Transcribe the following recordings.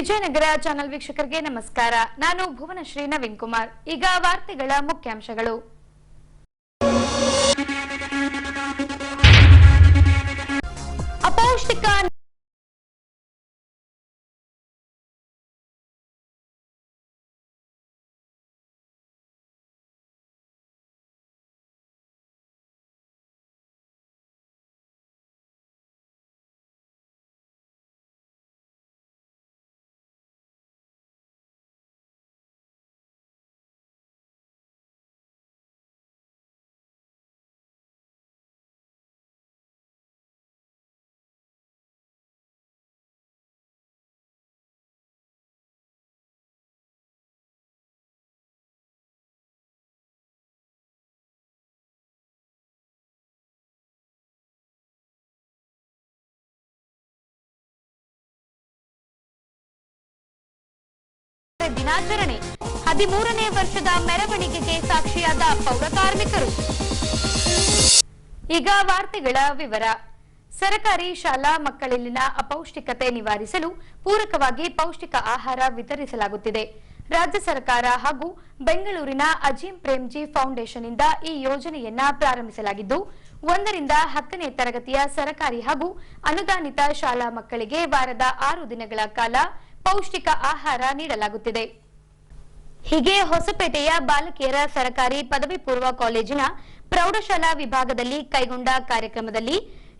Vijayanagara channel ವೀಕ್ಷಕರಿಗೆ ನಮಸ್ಕಾರ. ನಾನು ಭುವನಶ್ರೀ ನವೀನ್ ಕುಮಾರ್. ಈಗ ವಾರ್ತೆಗಳ ಮುಖ್ಯಾಂಶಗಳು. ಅಪೌಷ್ಟಿಕ ದಿನಾಚರಣೆ 13ನೇ ವರ್ಷದ ಮೆರವಣಿಗೆಗೆ ಸಾಕ್ಷಿಯಾದ ಪೌರ ಕಾರ್ಮಿಕರು. ಈಗ ವಾರ್ತೆಗಳ ವಿವರ. ಸರ್ಕಾರಿ ಶಾಲಾ ಮಕ್ಕಳಲ್ಲಿನ ಅಪೌಷ್ಟಿಕತೆ ನಿವಾರಿಸಲು ಪೂರಕವಾಗಿ ಪೌಷ್ಟಿಕ ಆಹಾರ ವಿತರಿಸಲಾಗುತ್ತಿದೆ. ರಾಜ್ಯ ಸರ್ಕಾರ ಹಾಗೂ ಬೆಂಗಳೂರಿನ ಅಜೀಂ ಪ್ರೇಮ್ಜಿ ಫೌಂಡೇಶನ್ ಇಂದ ಈ ಯೋಜನೆಯನ್ನ ಪ್ರಾರಂಭಿಸಲಾಗಿದ್ದು 1 ರಿಂದ 10ನೇ ತರಗತಿಯ ಸರ್ಕಾರಿ ಹಾಗೂ ಅನುದಾನಿತ ಶಾಲಾ ಮಕ್ಕಳಿಗೆ ವಾರದ 6 ದಿನಗಳ ಕಾಲ ಪೌಷ್ಟಿಕ ಆಹಾರ ನೀಡಲಾಗುತ್ತಿದೆ. ಹೀಗೆ ಹೊಸಪೇಟೆಯ ಬಾಲಕಿಯರ ಸರ್ಕಾರಿ ಪದವಿ ಪೂರ್ವ ಕಾಲೇಜಿನ ಪ್ರೌಢಶಾಲಾ ವಿಭಾಗದಲ್ಲಿ ಕೈಗೊಂಡ ಕಾರ್ಯಕ್ರಮದಲ್ಲಿ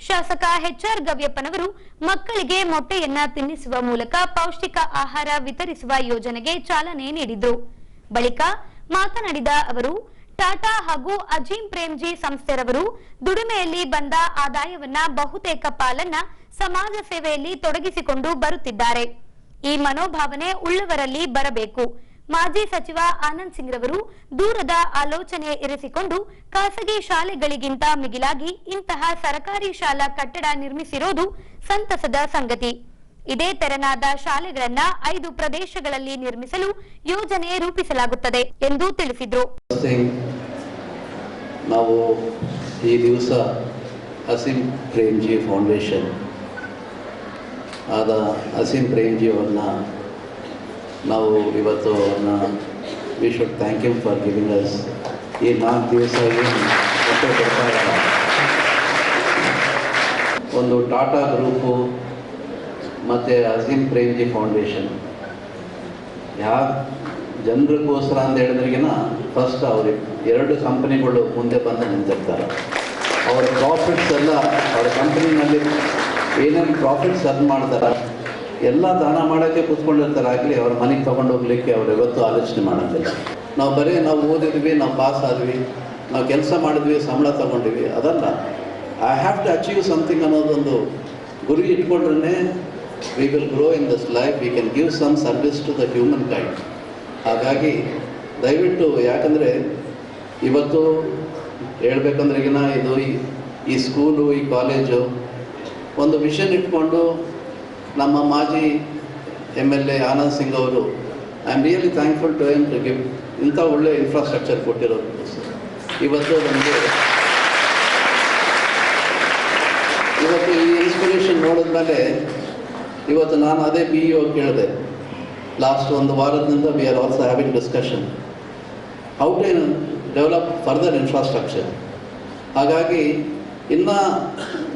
ಶಾಸಕ ಎಚ್.ಆರ್. ಗವ್ಯಪ್ಪನವರು ಮಕ್ಕಳಿಗೆ ಮೊಟ್ಟೆಯನ್ನ ತಿನ್ನಿಸುವ ಮೂಲಕ ಪೌಷ್ಟಿಕ ಆಹಾರ ವಿತರಿಸುವ ಯೋಜನೆಗೆ ಚಾಲನೆ ನೀಡಿದ್ರು. ಬಳಿಕ ಮಾತನಾಡಿದ ಅವರು, ಟಾಟಾ ಹಾಗೂ ಅಜೀಂ ಪ್ರೇಮ್ಜಿ ಸಂಸ್ಥೆರವರು ದುಡಿಮೆಯಲ್ಲಿ ಬಂದ ಆದಾಯವನ್ನ ಬಹುತೇಕ ಪಾಲನ್ನ ಸಮಾಜ ಸೇವೆಯಲ್ಲಿ ತೊಡಗಿಸಿಕೊಂಡು ಬರುತ್ತಿದ್ದಾರೆ. ಈ ಮನೋಭಾವನೆ ಉಳ್ಳವರಲ್ಲಿ ಬರಬೇಕು. ಮಾಜಿ ಸಚಿವ ಆನಂದ್ ಸಿಂಗ್ ರವರು ದೂರದ ಆಲೋಚನೆ ಇರಿಸಿಕೊಂಡು ಖಾಸಗಿ ಶಾಲೆಗಳಿಗಿಂತ ಮಿಗಿಲಾಗಿ ಇಂತಹ ಸರ್ಕಾರಿ ಶಾಲಾ ಕಟ್ಟಡ ನಿರ್ಮಿಸಿರೋದು ಸಂತಸದ ಸಂಗತಿ. ಇದೇ ತೆರನಾದ ಶಾಲೆಗಳನ್ನ 5 ಪ್ರದೇಶಗಳಲ್ಲಿ ನಿರ್ಮಿಸಲು ಯೋಜನೆ ರೂಪಿಸಲಾಗುತ್ತದೆ ಎಂದು ತಿಳಿಸಿದರು. ನಾವು ಈ ದಿವಸ ಅಸೀಂ ಪ್ರೇಮ್ಜಿ ಫೌಂಡೇಶನ್ ಆದ ಅಸೀಂ ಪ್ರೇಮ್ಜಿ ಅವ್ರನ್ನ ನಾವು ಇವತ್ತು we should thank you for giving us ಈ 4 ದಿವಸ ಒಂದು ಟಾಟಾ ಗ್ರೂಪು ಮತ್ತು ಅಸೀಂ ಪ್ರೇಮ್ಜಿ ಫೌಂಡೇಶನ್ ಯಾವ ಜನರಿಗೋಸ್ಕರ ಅಂತ ಹೇಳಿದ್ರಿಗಿನ ಫಸ್ಟ್ ಅವ್ರಿಗೆ 2 ಕಂಪನಿಗಳು ಮುಂದೆ ಬಂದು ನಿಂತಿರ್ತಾರೆ. ಅವರ ಪ್ರಾಫಿಟ್ಸ್ ಎಲ್ಲ ಅವರ ಕಂಪನಿನಲ್ಲಿ ಏನೇನು ಪ್ರಾಫಿಟ್ಸ್ ಅರ್ನ್ ಮಾಡ್ತಾರೆ ಎಲ್ಲ ದಾನ ಮಾಡೋಕ್ಕೆ ಕೂತ್ಕೊಂಡಿರ್ತಾರೆ. ಆಗಲಿ ಅವ್ರ ಮನೆಗೆ ತೊಗೊಂಡು ಹೋಗ್ಲಿಕ್ಕೆ ಅವ್ರು ಯಾವತ್ತೂ ಆಲೋಚನೆ ಮಾಡೋದಿಲ್ಲ. ನಾವು ಓದಿದ್ವಿ, ನಾವು ಪಾಸ್ ಆದ್ವಿ, ನಾವು ಕೆಲಸ ಮಾಡಿದ್ವಿ, ಸಂಬಳ ತೊಗೊಂಡಿವಿ, ಅದಲ್ಲ. I have to achieve something ಅನ್ನೋದೊಂದು ಗುರಿ ಇಟ್ಕೊಂಡ್ರೆ we will grow in this life, we can give some service to the human kind. ಹಾಗಾಗಿ ದಯವಿಟ್ಟು, ಯಾಕಂದರೆ ಇವತ್ತು ಹೇಳ್ಬೇಕಂದ್ರೆಗಿನ ಇದು ಈ ಸ್ಕೂಲು, ಈ ಕಾಲೇಜು ಒಂದು ವಿಷನ್ ಇಟ್ಕೊಂಡು ನಮ್ಮ ಮಾಜಿ MLA ಆನಂದ್ ಸಿಂಗ್ ಅವರು, I am really thankful to him to give ಇಂಥ ಒಳ್ಳೆ ಇನ್ಫ್ರಾಸ್ಟ್ರಕ್ಚರ್ ಕೊಟ್ಟಿರೋದು. ಇವತ್ತು ನಮಗೆ ಇವತ್ತು ಈ ಇನ್ಸ್ಪಿರೇಷನ್ ನೋಡಿದ್ಮೇಲೆ ಇವತ್ತು ನಾನು ಅದೇ BEO ಕೇಳಿದೆ. ಲಾಸ್ಟ್ 1 ವಾರದಿಂದ we are also having discussion how to develop further infrastructure. ಹಾಗಾಗಿ ಇನ್ನು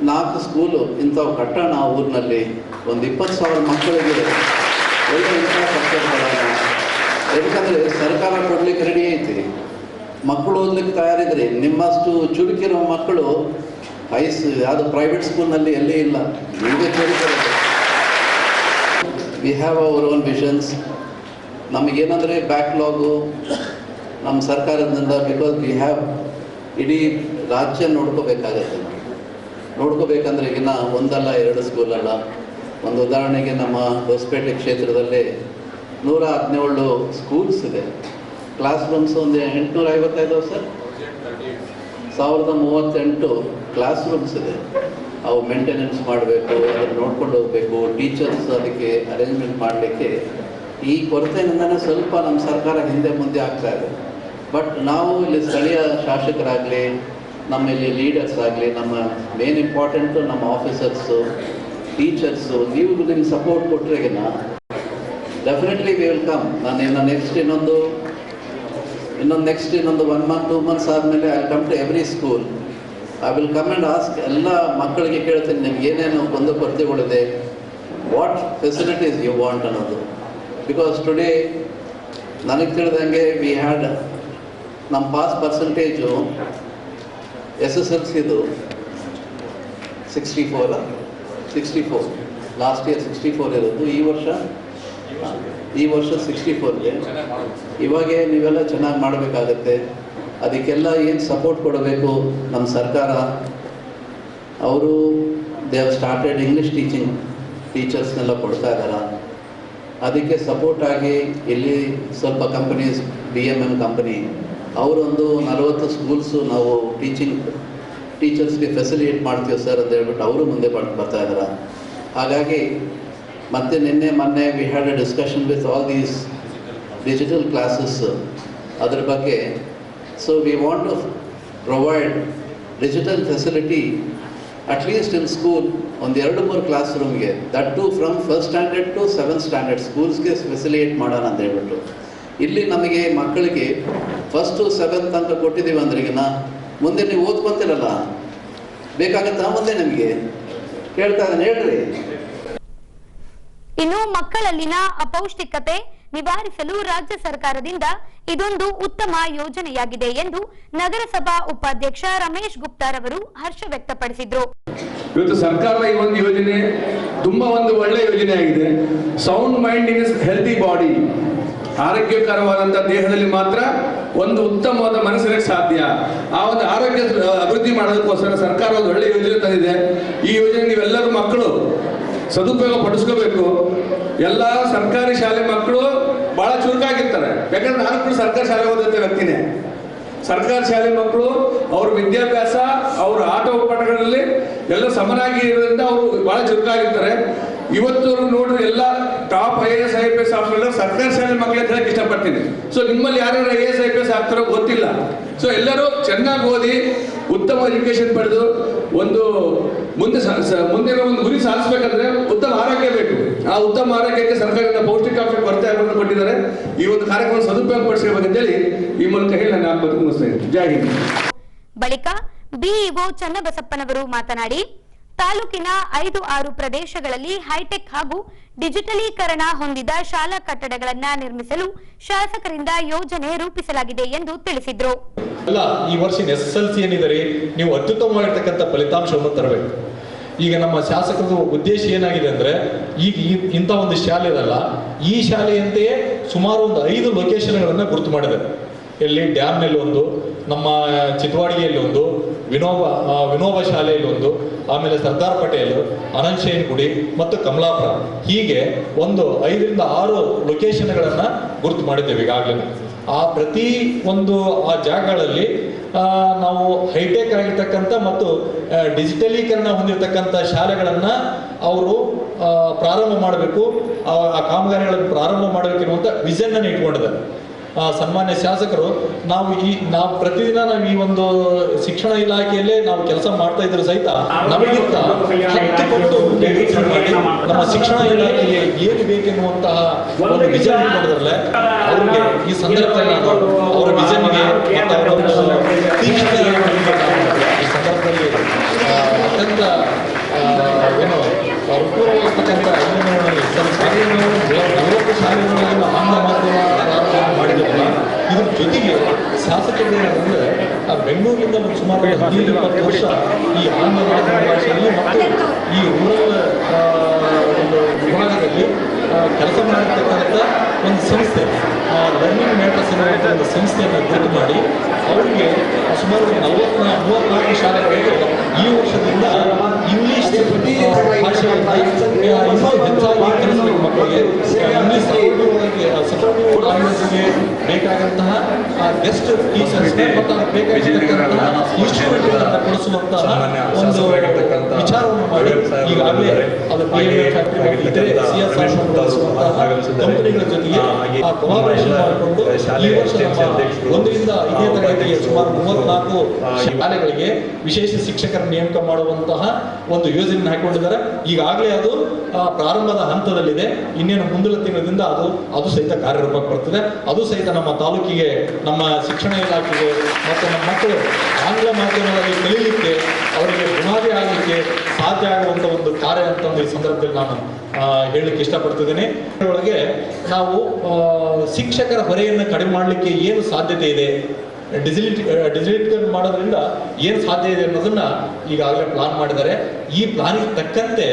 4 ಸ್ಕೂಲು ಇಂಥವು ಕಟ್ಟೋಣ ಊರಿನಲ್ಲಿ, ಒಂದು 20,000 ಮಕ್ಕಳಿಗೆ ಒಳ್ಳೆ ಇನ್ಫ್ರಾಸ್ಟ್ರಕ್ಚರ್ ಕೊಡೋಣ. ಯಾಕಂದರೆ ಸರ್ಕಾರ ಕೊಡಲಿಕ್ಕೆ ರೆಡಿ ಐತಿ, ಮಕ್ಕಳು ಓದಲಿಕ್ಕೆ ತಯಾರಿದ್ರಿ. ನಿಮ್ಮಷ್ಟು ಚುರುಕಿರೋ ಮಕ್ಕಳು ಯಾವುದು ಪ್ರೈವೇಟ್ ಸ್ಕೂಲ್ನಲ್ಲಿ ಎಲ್ಲೇ ಇಲ್ಲ. ನೀವೇ ಚುರುಕಿರೋದು. We have our own visions. ನಮಗೇನಂದರೆ ಬ್ಯಾಕ್ಲಾಗು ನಮ್ಮ ಸರ್ಕಾರದಿಂದ, ಬಿಕಾಸ್ ವಿ ಹ್ಯಾವ್ ಇಡೀ ರಾಜ್ಯ ನೋಡ್ಕೋಬೇಕಾಗತ್ತೆ. ನೋಡ್ಕೋಬೇಕಂದ್ರೆ ಈಗಿನ 1 ಅಲ್ಲ 2 ಸ್ಕೂಲಲ್ಲ. ಒಂದು ಉದಾಹರಣೆಗೆ ನಮ್ಮ ಹೊಸಪೇಟೆ ಕ್ಷೇತ್ರದಲ್ಲಿ 117 ಸ್ಕೂಲ್ಸ್ ಇದೆ. ಕ್ಲಾಸ್ ರೂಮ್ಸ್ ಒಂದು 855 ಸರ್ 1038 ಕ್ಲಾಸ್ ರೂಮ್ಸ್ ಇದೆ. ಅವು ಮೇಂಟೆನೆನ್ಸ್ ಮಾಡಬೇಕು, ಅದನ್ನು ನೋಡ್ಕೊಂಡು ಹೋಗಬೇಕು, ಟೀಚರ್ಸ್ ಅದಕ್ಕೆ ಅರೇಂಜ್ಮೆಂಟ್ ಮಾಡಲಿಕ್ಕೆ ಈ ಕೊರತೆಯಿಂದನೇ ಸ್ವಲ್ಪ ನಮ್ಮ ಸರ್ಕಾರ ಹಿಂದೆ ಮುಂದೆ ಆಗ್ತಾ ಇದೆ. ಬಟ್ ನಾವು ಇಲ್ಲಿ ಸ್ಥಳೀಯ ಶಾಸಕರಾಗಲಿ, ನಮ್ಮಲ್ಲಿ ಲೀಡರ್ಸ್ ಆಗಲಿ, ನಮ್ಮ ಮೇನ್ ಇಂಪಾರ್ಟೆಂಟು ನಮ್ಮ ಆಫೀಸರ್ಸು, ಟೀಚರ್ಸು, ನೀವು ನಿಮ್ಗೆ ಸಪೋರ್ಟ್ ಕೊಟ್ಟರೆಗಿನ ಡೆಫಿನೆಟ್ಲಿ ವಿ ವಿಲ್ ಕಮ್. ನಾನು ಇನ್ನೊಂದು 1 month 2 months ಆದಮೇಲೆ I come to every school. I will come and ask ಎಲ್ಲ ಮಕ್ಕಳಿಗೆ ಕೇಳ್ತೀನಿ, ನಿಮ್ಗೆ ಏನೇನು ಕೊರತೆಗಳಿದೆ, ವಾಟ್ ಫೆಸಿಲಿಟೀಸ್ ಯು ವಾಂಟ್ ಅನ್ನೋದು. ಬಿಕಾಸ್ ಟುಡೇ ನನಗೆ ತಿಳಿದಂಗೆ ವಿ ಹ್ಯಾಡ್ ನಮ್ಮ ಪಾಸ್ ಪರ್ಸೆಂಟೇಜು SSLCದು 64 ಲಾಸ್ಟ್ ಇಯರ್ 64 ಇರೋದು, ಈ ವರ್ಷ 64 ಇದೆ. ಇವಾಗೇ ನೀವೆಲ್ಲ ಚೆನ್ನಾಗಿ ಮಾಡಬೇಕಾಗತ್ತೆ. ಅದಕ್ಕೆಲ್ಲ ಏನು ಸಪೋರ್ಟ್ ಕೊಡಬೇಕು ನಮ್ಮ ಸರ್ಕಾರ, ಅವರು ದೇ ಹ್ಯಾವ್ ಸ್ಟಾರ್ಟೆಡ್ ಇಂಗ್ಲೀಷ್ ಟೀಚರ್ಸ್ನೆಲ್ಲ ಕೊಡ್ತಾ ಇದ್ದಾರೆ. ಅದಕ್ಕೆ ಸಪೋರ್ಟ್ ಆಗಿ ಇಲ್ಲಿ ಸ್ವಲ್ಪ ಕಂಪನೀಸ್ BMM ಕಂಪನಿ ಅವರೊಂದು 40 ಸ್ಕೂಲ್ಸು ನಾವು ಟೀಚರ್ಸ್ಗೆ ಫೆಸಿಲಿಟೇಟ್ ಮಾಡ್ತೀವಿ ಸರ್ ಅಂತ ಹೇಳ್ಬಿಟ್ಟು ಅವರು ಮುಂದೆ ಬರ್ತಾ ಇದ್ದಾರೆ. ಹಾಗಾಗಿ ಮತ್ತೆ ಮೊನ್ನೆ we had a discussion with all these digital classes ಅದ್ರ ಬಗ್ಗೆ. So we want to provide digital facility at least in school ಒಂದು 2-3 ಕ್ಲಾಸ್ ರೂಮ್ಗೆ, that too from 1st standard to 7th standard ಸ್ಕೂಲ್ಸ್ಗೆ ಫೆಸಿಲಿಟೇಟ್ ಮಾಡೋಣ ಅಂತ ಹೇಳ್ಬಿಟ್ಟು. ಇಲ್ಲಿ ನಮಗೆ ಮಕ್ಕಳಿಗೆ 1st to 7th ತನಕ ಕೊಟ್ಟಿದ್ದೀವಿ ಅಂದ್ರೆ ಈಗ ಮುಂದೆ ನೀವು ಓದ್ಕೊಂತೀರಲ್ಲ, ಬೇಕಾಗತ್ತಾ ಮುಂದೆ ನಿಮಗೆ? ಕೇಳ್ತಾ ಇದ್ದಾನೆ, ಹೇಳ್ರಿ. ಇನ್ನು ಮಕ್ಕಳಲ್ಲಿನ ಅಪೌಷ್ಟಿಕತೆ ನಿವಾರಿಸಲು ರಾಜ್ಯ ಸರ್ಕಾರದಿಂದ ಇದೊಂದು ಉತ್ತಮ ಯೋಜನೆಯಾಗಿದೆ ಎಂದು ನಗರಸಭಾ ಉಪಾಧ್ಯಕ್ಷ ರಮೇಶ್ ಗುಪ್ತಾರವರು ಹರ್ಷ ವ್ಯಕ್ತಪಡಿಸಿದ್ರು. ಇವತ್ತು ಸರ್ಕಾರದ ಈ ಒಂದು ಯೋಜನೆ ತುಂಬಾ ಒಂದು ಒಳ್ಳೆ ಯೋಜನೆ ಆಗಿದೆ. Sound mind in healthy body, ಆರೋಗ್ಯಕರವಾದಂತಹ ದೇಹದಲ್ಲಿ ಮಾತ್ರ ಒಂದು ಉತ್ತಮವಾದ ಮನಸ್ಸಿನಕ್ಕೆ ಸಾಧ್ಯ. ಆ ಒಂದು ಆರೋಗ್ಯ ಅಭಿವೃದ್ಧಿ ಮಾಡೋದಕ್ಕೋಸ್ಕರ ಸರ್ಕಾರ ಒಂದು ಒಳ್ಳೆ ಯೋಜನೆ ತಂದಿದೆ. ಈ ಯೋಜನೆ ನೀವೆಲ್ಲರೂ ಮಕ್ಕಳು ಸದುಪಯೋಗ ಪಡಿಸ್ಕೋಬೇಕು. ಎಲ್ಲ ಸರ್ಕಾರಿ ಶಾಲೆ ಮಕ್ಕಳು ಬಹಳ ಚುರುಕಾಗಿರ್ತಾರೆ. ಯಾಕಂದ್ರೆ ನಾನು ಕೂಡ ಸರ್ಕಾರಿ ಶಾಲೆ ಓದಂತ ವ್ಯಕ್ತಿನೇ. ಸರ್ಕಾರಿ ಶಾಲೆ ಮಕ್ಕಳು ಅವ್ರ ವಿದ್ಯಾಭ್ಯಾಸ, ಅವ್ರ ಆಟ ಒಪ್ಪಟಗಳಲ್ಲಿ ಎಲ್ಲ ಸಮನಾಗಿ ಇರೋದ್ರಿಂದ ಅವರು ಬಹಳ ಚುರುಕಾಗಿರ್ತಾರೆ. ಇವತ್ತು ನೋಡ್ರಿ ಎಲ್ಲ ಟಾಪ್ IAS IPS ಆಫೀಸರ್ ಸರ್ಕಾರಿ ಶಾಲೆ ಮಕ್ಕಳು ಅಂತ ಹೇಳಕ್ ಇಷ್ಟಪಡ್ತೀನಿ. ಸೊ ನಿಮ್ಮಲ್ಲಿ ಯಾರ್ಯಾರು IAS IPS ಆಗ್ತಾರೋ ಗೊತ್ತಿಲ್ಲ. ಸೊ ಎಲ್ಲರೂ ಚೆನ್ನಾಗಿ ಓದಿ ಉತ್ತಮ ಎಜುಕೇಶನ್ ಪಡೆದು ಒಂದು ಮುಂದಿನ ಒಂದು ಗುರಿ ಸಾಧಿಸಬೇಕಂದ್ರೆ ಉತ್ತಮ ಆರೋಗ್ಯ ಬೇಕು. ಆ ಉತ್ತಮ ಆರೋಗ್ಯಕ್ಕೆ ಸರ್ಕಾರದಿಂದ ಪೌಷ್ಟಿಕಾಂಶ ಕೊರತೆ ಆಗೋದನ್ನು ಕೊಟ್ಟಿದ್ದಾರೆ. ಈ ಒಂದು ಕಾರ್ಯಕ್ರಮ ಸದುಪಯೋಗ ಪಡಿಸಬೇಕಂತೇಳಿ ಈ ಮೂಲಕ ಹೇಳಿ ನಾನು ಆಗ್ಬೇಕು ಮುಗಿಸ್ತಾ ಇದ್ದೀನಿ. ಜೈ ಹಿಂದ್. ಬಳಿಕ BEO ಚನ್ನಬಸಪ್ಪನವರು ಮಾತನಾಡಿ, ತಾಲೂಕಿನ 5-6 ಪ್ರದೇಶಗಳಲ್ಲಿ ಹೈಟೆಕ್ ಹಾಗೂ ಡಿಜಿಟಲೀಕರಣ ಹೊಂದಿದ ಶಾಲಾ ಕಟ್ಟಡಗಳನ್ನು ನಿರ್ಮಿಸಲು ಶಾಸಕರಿಂದ ಯೋಜನೆ ರೂಪಿಸಲಾಗಿದೆ ಎಂದು ತಿಳಿಸಿದರು. ಅಲ್ಲ, ಈ ವರ್ಷ SSLC ಏನಿದೆ, ನೀವು ಅತ್ಯುತ್ತಮವಾಗಿರ್ತಕ್ಕಂಥ ಫಲಿತಾಂಶವನ್ನು ತರಬೇಕು. ಈಗ ನಮ್ಮ ಶಾಸಕರ ಉದ್ದೇಶ ಏನಾಗಿದೆ ಅಂದ್ರೆ, ಈಗ ಇಂಥ ಒಂದು ಶಾಲೆ ಇದಲ್ಲ, ಈ ಶಾಲೆಯಂತೆಯೇ ಸುಮಾರು ಒಂದು 5 ಲೊಕೇಶನ್ಗಳನ್ನು ಗುರುತು ಮಾಡಿದ್ದಾರೆ. ಇಲ್ಲಿ ಡ್ಯಾಮ್ನಲ್ಲಿ ಒಂದು, ನಮ್ಮ ಚಿತ್ರವಾಡಿಗೆಯಲ್ಲಿ ಒಂದು, ವಿನೋಬ ಶಾಲೆಯಲ್ಲಿ ಒಂದು, ಆಮೇಲೆ ಸರ್ದಾರ್ ಪಟೇಲ್, ಅನಂತಶಯನ ಗುಡಿ ಮತ್ತು ಕಮಲಾಪುರ, ಹೀಗೆ ಒಂದು 5-6 ಲೊಕೇಶನ್ಗಳನ್ನು ಗುರುತು ಮಾಡಿದ್ದೇವೆ ಈಗಾಗಲೇ. ಆ ಪ್ರತಿ ಒಂದು ಆ ಜಾಗಗಳಲ್ಲಿ ನಾವು ಹೈಟೆಕ್ ಆಗಿರ್ತಕ್ಕಂಥ ಮತ್ತು ಡಿಜಿಟಲೀಕರಣ ಹೊಂದಿರತಕ್ಕಂಥ ಶಾಲೆಗಳನ್ನು ಅವರು ಪ್ರಾರಂಭ ಮಾಡಬೇಕು, ಆ ಕಾಮಗಾರಿಗಳನ್ನು ಪ್ರಾರಂಭ ಮಾಡಬೇಕಿರುವಂಥ ವಿಷನ್ ಅನ್ನು ಇಟ್ಕೊಂಡಿದ್ದಾರೆ. ಸನ್ಮಾನ್ಯ ಶಾಸಕರು, ನಾವು ಪ್ರತಿದಿನ ನಾವು ಈ ಒಂದು ಶಿಕ್ಷಣ ಇಲಾಖೆಯಲ್ಲೇ ನಾವು ಕೆಲಸ ಮಾಡ್ತಾ ಇದ್ರು ಸಹಿತ ನಮಗಿಂತ 10 ಪಟ್ಟು ಯೋಚನೆ ಮಾಡಿ ನಮ್ಮ ಶಿಕ್ಷಣ ಇಲಾಖೆಗೆ ಏನು ಬೇಕೆನ್ನುವಂತಹ ಒಂದು ವಿಷನ್ ಇಟ್ಕೊಂಡಿದ್ರಲ್ಲ, ಅವ್ರಿಗೆ ಈ ಸಂದರ್ಭದಲ್ಲಿ ನಾನು ಅವರ ವಿಷನ್ಗೆ ಮತ್ತು ಅವರ ತೀಕ್ಷ್ಣ ಈ ಸಂದರ್ಭದಲ್ಲಿ ಅತ್ಯಂತ ಅನುಕೂಲವಾಗಿರ್ತಕ್ಕಂಥ 40 ಶಾಲೆಗಳನ್ನು ಆಂಗ್ಲ ಮಾಧ್ಯಮ ಮಾಡಿದ್ರಲ್ಲ, ಇದ್ರ ಜೊತೆಗೆ ಶಾಸಕರು ಏನಂದ್ರೆ ಬೆಂಗಳೂರಿನಿಂದ ಸುಮಾರು 15-20 ವರ್ಷ ಈ ಆಂಗ್ಲ ಮಾಧ್ಯಮ ಭಾಷೆಯಲ್ಲಿ ಮತ್ತು ಈ ರೂರಲ್ ಒಂದು ವಿಭಾಗದಲ್ಲಿ ಕೆಲಸ ಮಾಡಿರ್ತಕ್ಕಂಥ ಒಂದು ಸಂಸ್ಥೆ, ಲರ್ನಿಂಗ್ ಮ್ಯಾಟರ್ಸ್ ಎನ್ನುವಂಥ ಒಂದು ಸಂಸ್ಥೆಯನ್ನು ಗುರುತು ಮಾಡಿ ಅವರಿಗೆ ಸುಮಾರು 34 ಶಾಲೆಗಳಿಗೆ ಈ ವರ್ಷದಿಂದ ಇಂಗ್ಲಿಷ್ ಭಾಷೆಯನ್ನು ಇನ್ನೂ ಹೆಚ್ಚಾಗಿ ಕಲಿಸಬೇಕು. ಮಕ್ಕಳಿಗೆ ಇಂಗ್ಲಿಷ್ ಸಪೋರ್ಟಿವ್ ಲ್ಯಾಂಗ್ವೇಜ್ಗೆ ಬೇಕಾದಂತಹ ಗೆಸ್ಟ್ ಟೀಚರ್ಸ್ ಮತ್ತು ಬೇಕಾಗಿರ್ತಕ್ಕಂತಹ ಇನ್ಸ್ಟ್ರೂಮೆಂಟ್ಗಳನ್ನು ಕೊಡಿಸುವಂತಹ ಒಂದು ವಿಚಾರವನ್ನು ಮಾಡಿ ಈಗಾಗಲೇ ಅದು ಕಂಪನಿಗಳ ಜೊತೆಗೆ ಕೊಲಾಬರೇಷನ್ ಮಾಡಿಕೊಂಡು ಈ ವರ್ಷ 1ರಿಂದ 5ನೇ ತರಗತಿಗೆ ಸುಮಾರು 34 ಶಾಲೆಗಳಿಗೆ ವಿಶೇಷ ಶಿಕ್ಷಕರ ನೇಮಕ ಮಾಡುವಂತಹ ಒಂದು ಯೋಜನೆ ಹಾಕೊಂಡಿದ್ದಾರೆ. ಈಗಾಗಲೇ ಅದು ಪ್ರಾರಂಭದ ಹಂತದಲ್ಲಿದೆ. ಇನ್ನೇನು ಮುಂದಿನ ತಿಂಗಳಿಂದ ಅದು ಸಹಿತ ಕಾರ್ಯರೂಪಕ್ಕೆ ಬರ್ತದೆ. ಅದು ಸಹಿತ ನಮ್ಮ ತಾಲೂಕಿಗೆ, ನಮ್ಮ ಶಿಕ್ಷಣ ಇಲಾಖೆಗೆ ಮತ್ತು ನಮ್ಮ ಮಕ್ಕಳು ಆಂಗ್ಲ ಮಾಧ್ಯಮದಲ್ಲಿ ಕಲೀಲಿಕ್ಕೆ, ಅವರಿಗೆ ಬುನಾದಿ ಆಗಲಿಕ್ಕೆ ಸಾಧ್ಯ ಆಗುವಂಥ ಒಂದು ಕಾರ್ಯ ಅಂತ ಒಂದು ಈ ಸಂದರ್ಭದಲ್ಲಿ ನಾನು ಹೇಳಲಿಕ್ಕೆ ಇಷ್ಟಪಡ್ತಿದ್ದೇನೆ. ಒಳಗೆ ನಾವು ಶಿಕ್ಷಕರ ಹೊರೆಯನ್ನು ಕಡಿಮೆ ಮಾಡಲಿಕ್ಕೆ ಏನು ಸಾಧ್ಯತೆ ಇದೆ, ಡಿಜಿಟಲ್ ಮಾಡೋದ್ರಿಂದ ಏನು ಸಾಧ್ಯ ಇದೆ ಅನ್ನೋದನ್ನ ಈಗಾಗಲೇ ಪ್ಲಾನ್ ಮಾಡಿದ್ದಾರೆ. ಈ ಪ್ಲಾನಿಗೆ ತಕ್ಕಂತೆ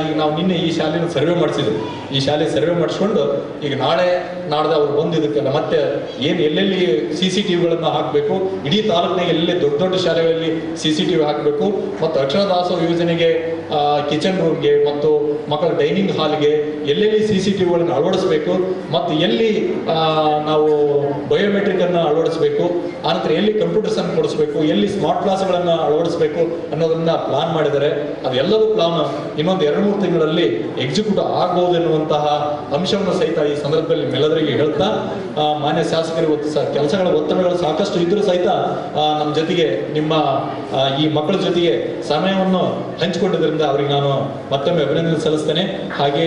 ಈಗ ನಾವು ನಿನ್ನೆ ಈ ಶಾಲೆಯನ್ನು ಸರ್ವೆ ಮಾಡಿಸಿದ್ವಿ. ಈ ಶಾಲೆ ಸರ್ವೆ ಮಾಡಿಸ್ಕೊಂಡು ಈಗ ನಾಳೆ ನಾಡ್ದು ಅವ್ರು ಬಂದು ಇದಕ್ಕೆಲ್ಲ ಮತ್ತೆ ಏನು ಎಲ್ಲೆಲ್ಲಿ CCTVಗಳನ್ನು ಹಾಕಬೇಕು, ಇಡೀ ತಾಲೂಕಿನಾಗ ಎಲ್ಲೆಲ್ಲಿ ದೊಡ್ಡ ದೊಡ್ಡ ಶಾಲೆಗಳಲ್ಲಿ CCTV ಹಾಕಬೇಕು, ಮತ್ತು ಅಕ್ಷರ ದಾಸೋಹ ಯೋಜನೆಗೆ ಕಿಚನ್ ರೂಮ್ಗೆ ಮತ್ತು ಮಕ್ಕಳ ಡೈನಿಂಗ್ ಹಾಲ್ಗೆ ಎಲ್ಲೆಲ್ಲಿ CCTVಗಳನ್ನು ಅಳವಡಿಸಬೇಕು, ಮತ್ತು ಎಲ್ಲಿ ನಾವು ಬಯೋಮೆಟ್ರಿಕ್ ಅನ್ನು ಅಳವಡಿಸಬೇಕು, ಆನಂತರ ಎಲ್ಲಿ ಕಂಪ್ಯೂಟರ್ಸ್ ಅನ್ನು ಕೊಡಿಸ್ಬೇಕು, ಎಲ್ಲಿ ಸ್ಮಾರ್ಟ್ ಕ್ಲಾಸ್ಗಳನ್ನು ಅಳವಡಿಸಬೇಕು ಅನ್ನೋದನ್ನ ಪ್ಲಾನ್ ಮಾಡಿದ್ದಾರೆ. ಅದೆಲ್ಲವೂ ಪ್ಲಾನ್ ಇನ್ನೊಂದು 2-3 ತಿಂಗಳಲ್ಲಿ ಎಕ್ಸಿಕ್ಯೂಟ್ ಆಗ್ಬೋದು ಎನ್ನುವಂತಹ ಅಂಶವನ್ನು ಸಹಿತ ಈ ಸಂದರ್ಭದಲ್ಲಿ ನಿಮ್ಮೆಲ್ಲರಿಗೂ ಹೇಳ್ತಾ, ಮಾನ್ಯ ಶಾಸಕರಿಗೆ ಕೆಲಸಗಳ ಒತ್ತಡಗಳು ಸಾಕಷ್ಟು ಇದ್ರೂ ಸಹಿತ ನಮ್ಮ ಜೊತೆಗೆ ನಿಮ್ಮ ಈ ಮಕ್ಕಳ ಜೊತೆಗೆ ಸಮಯವನ್ನು ಹಂಚಿಕೊಂಡಿದ್ದರಿಂದ ಅವರಿಗೆ ನಾನು ಮತ್ತೊಮ್ಮೆ ಅಭಿನಂದನೆ ಸಲ್ಲಿಸ್ತೇನೆ. ಹಾಗೆ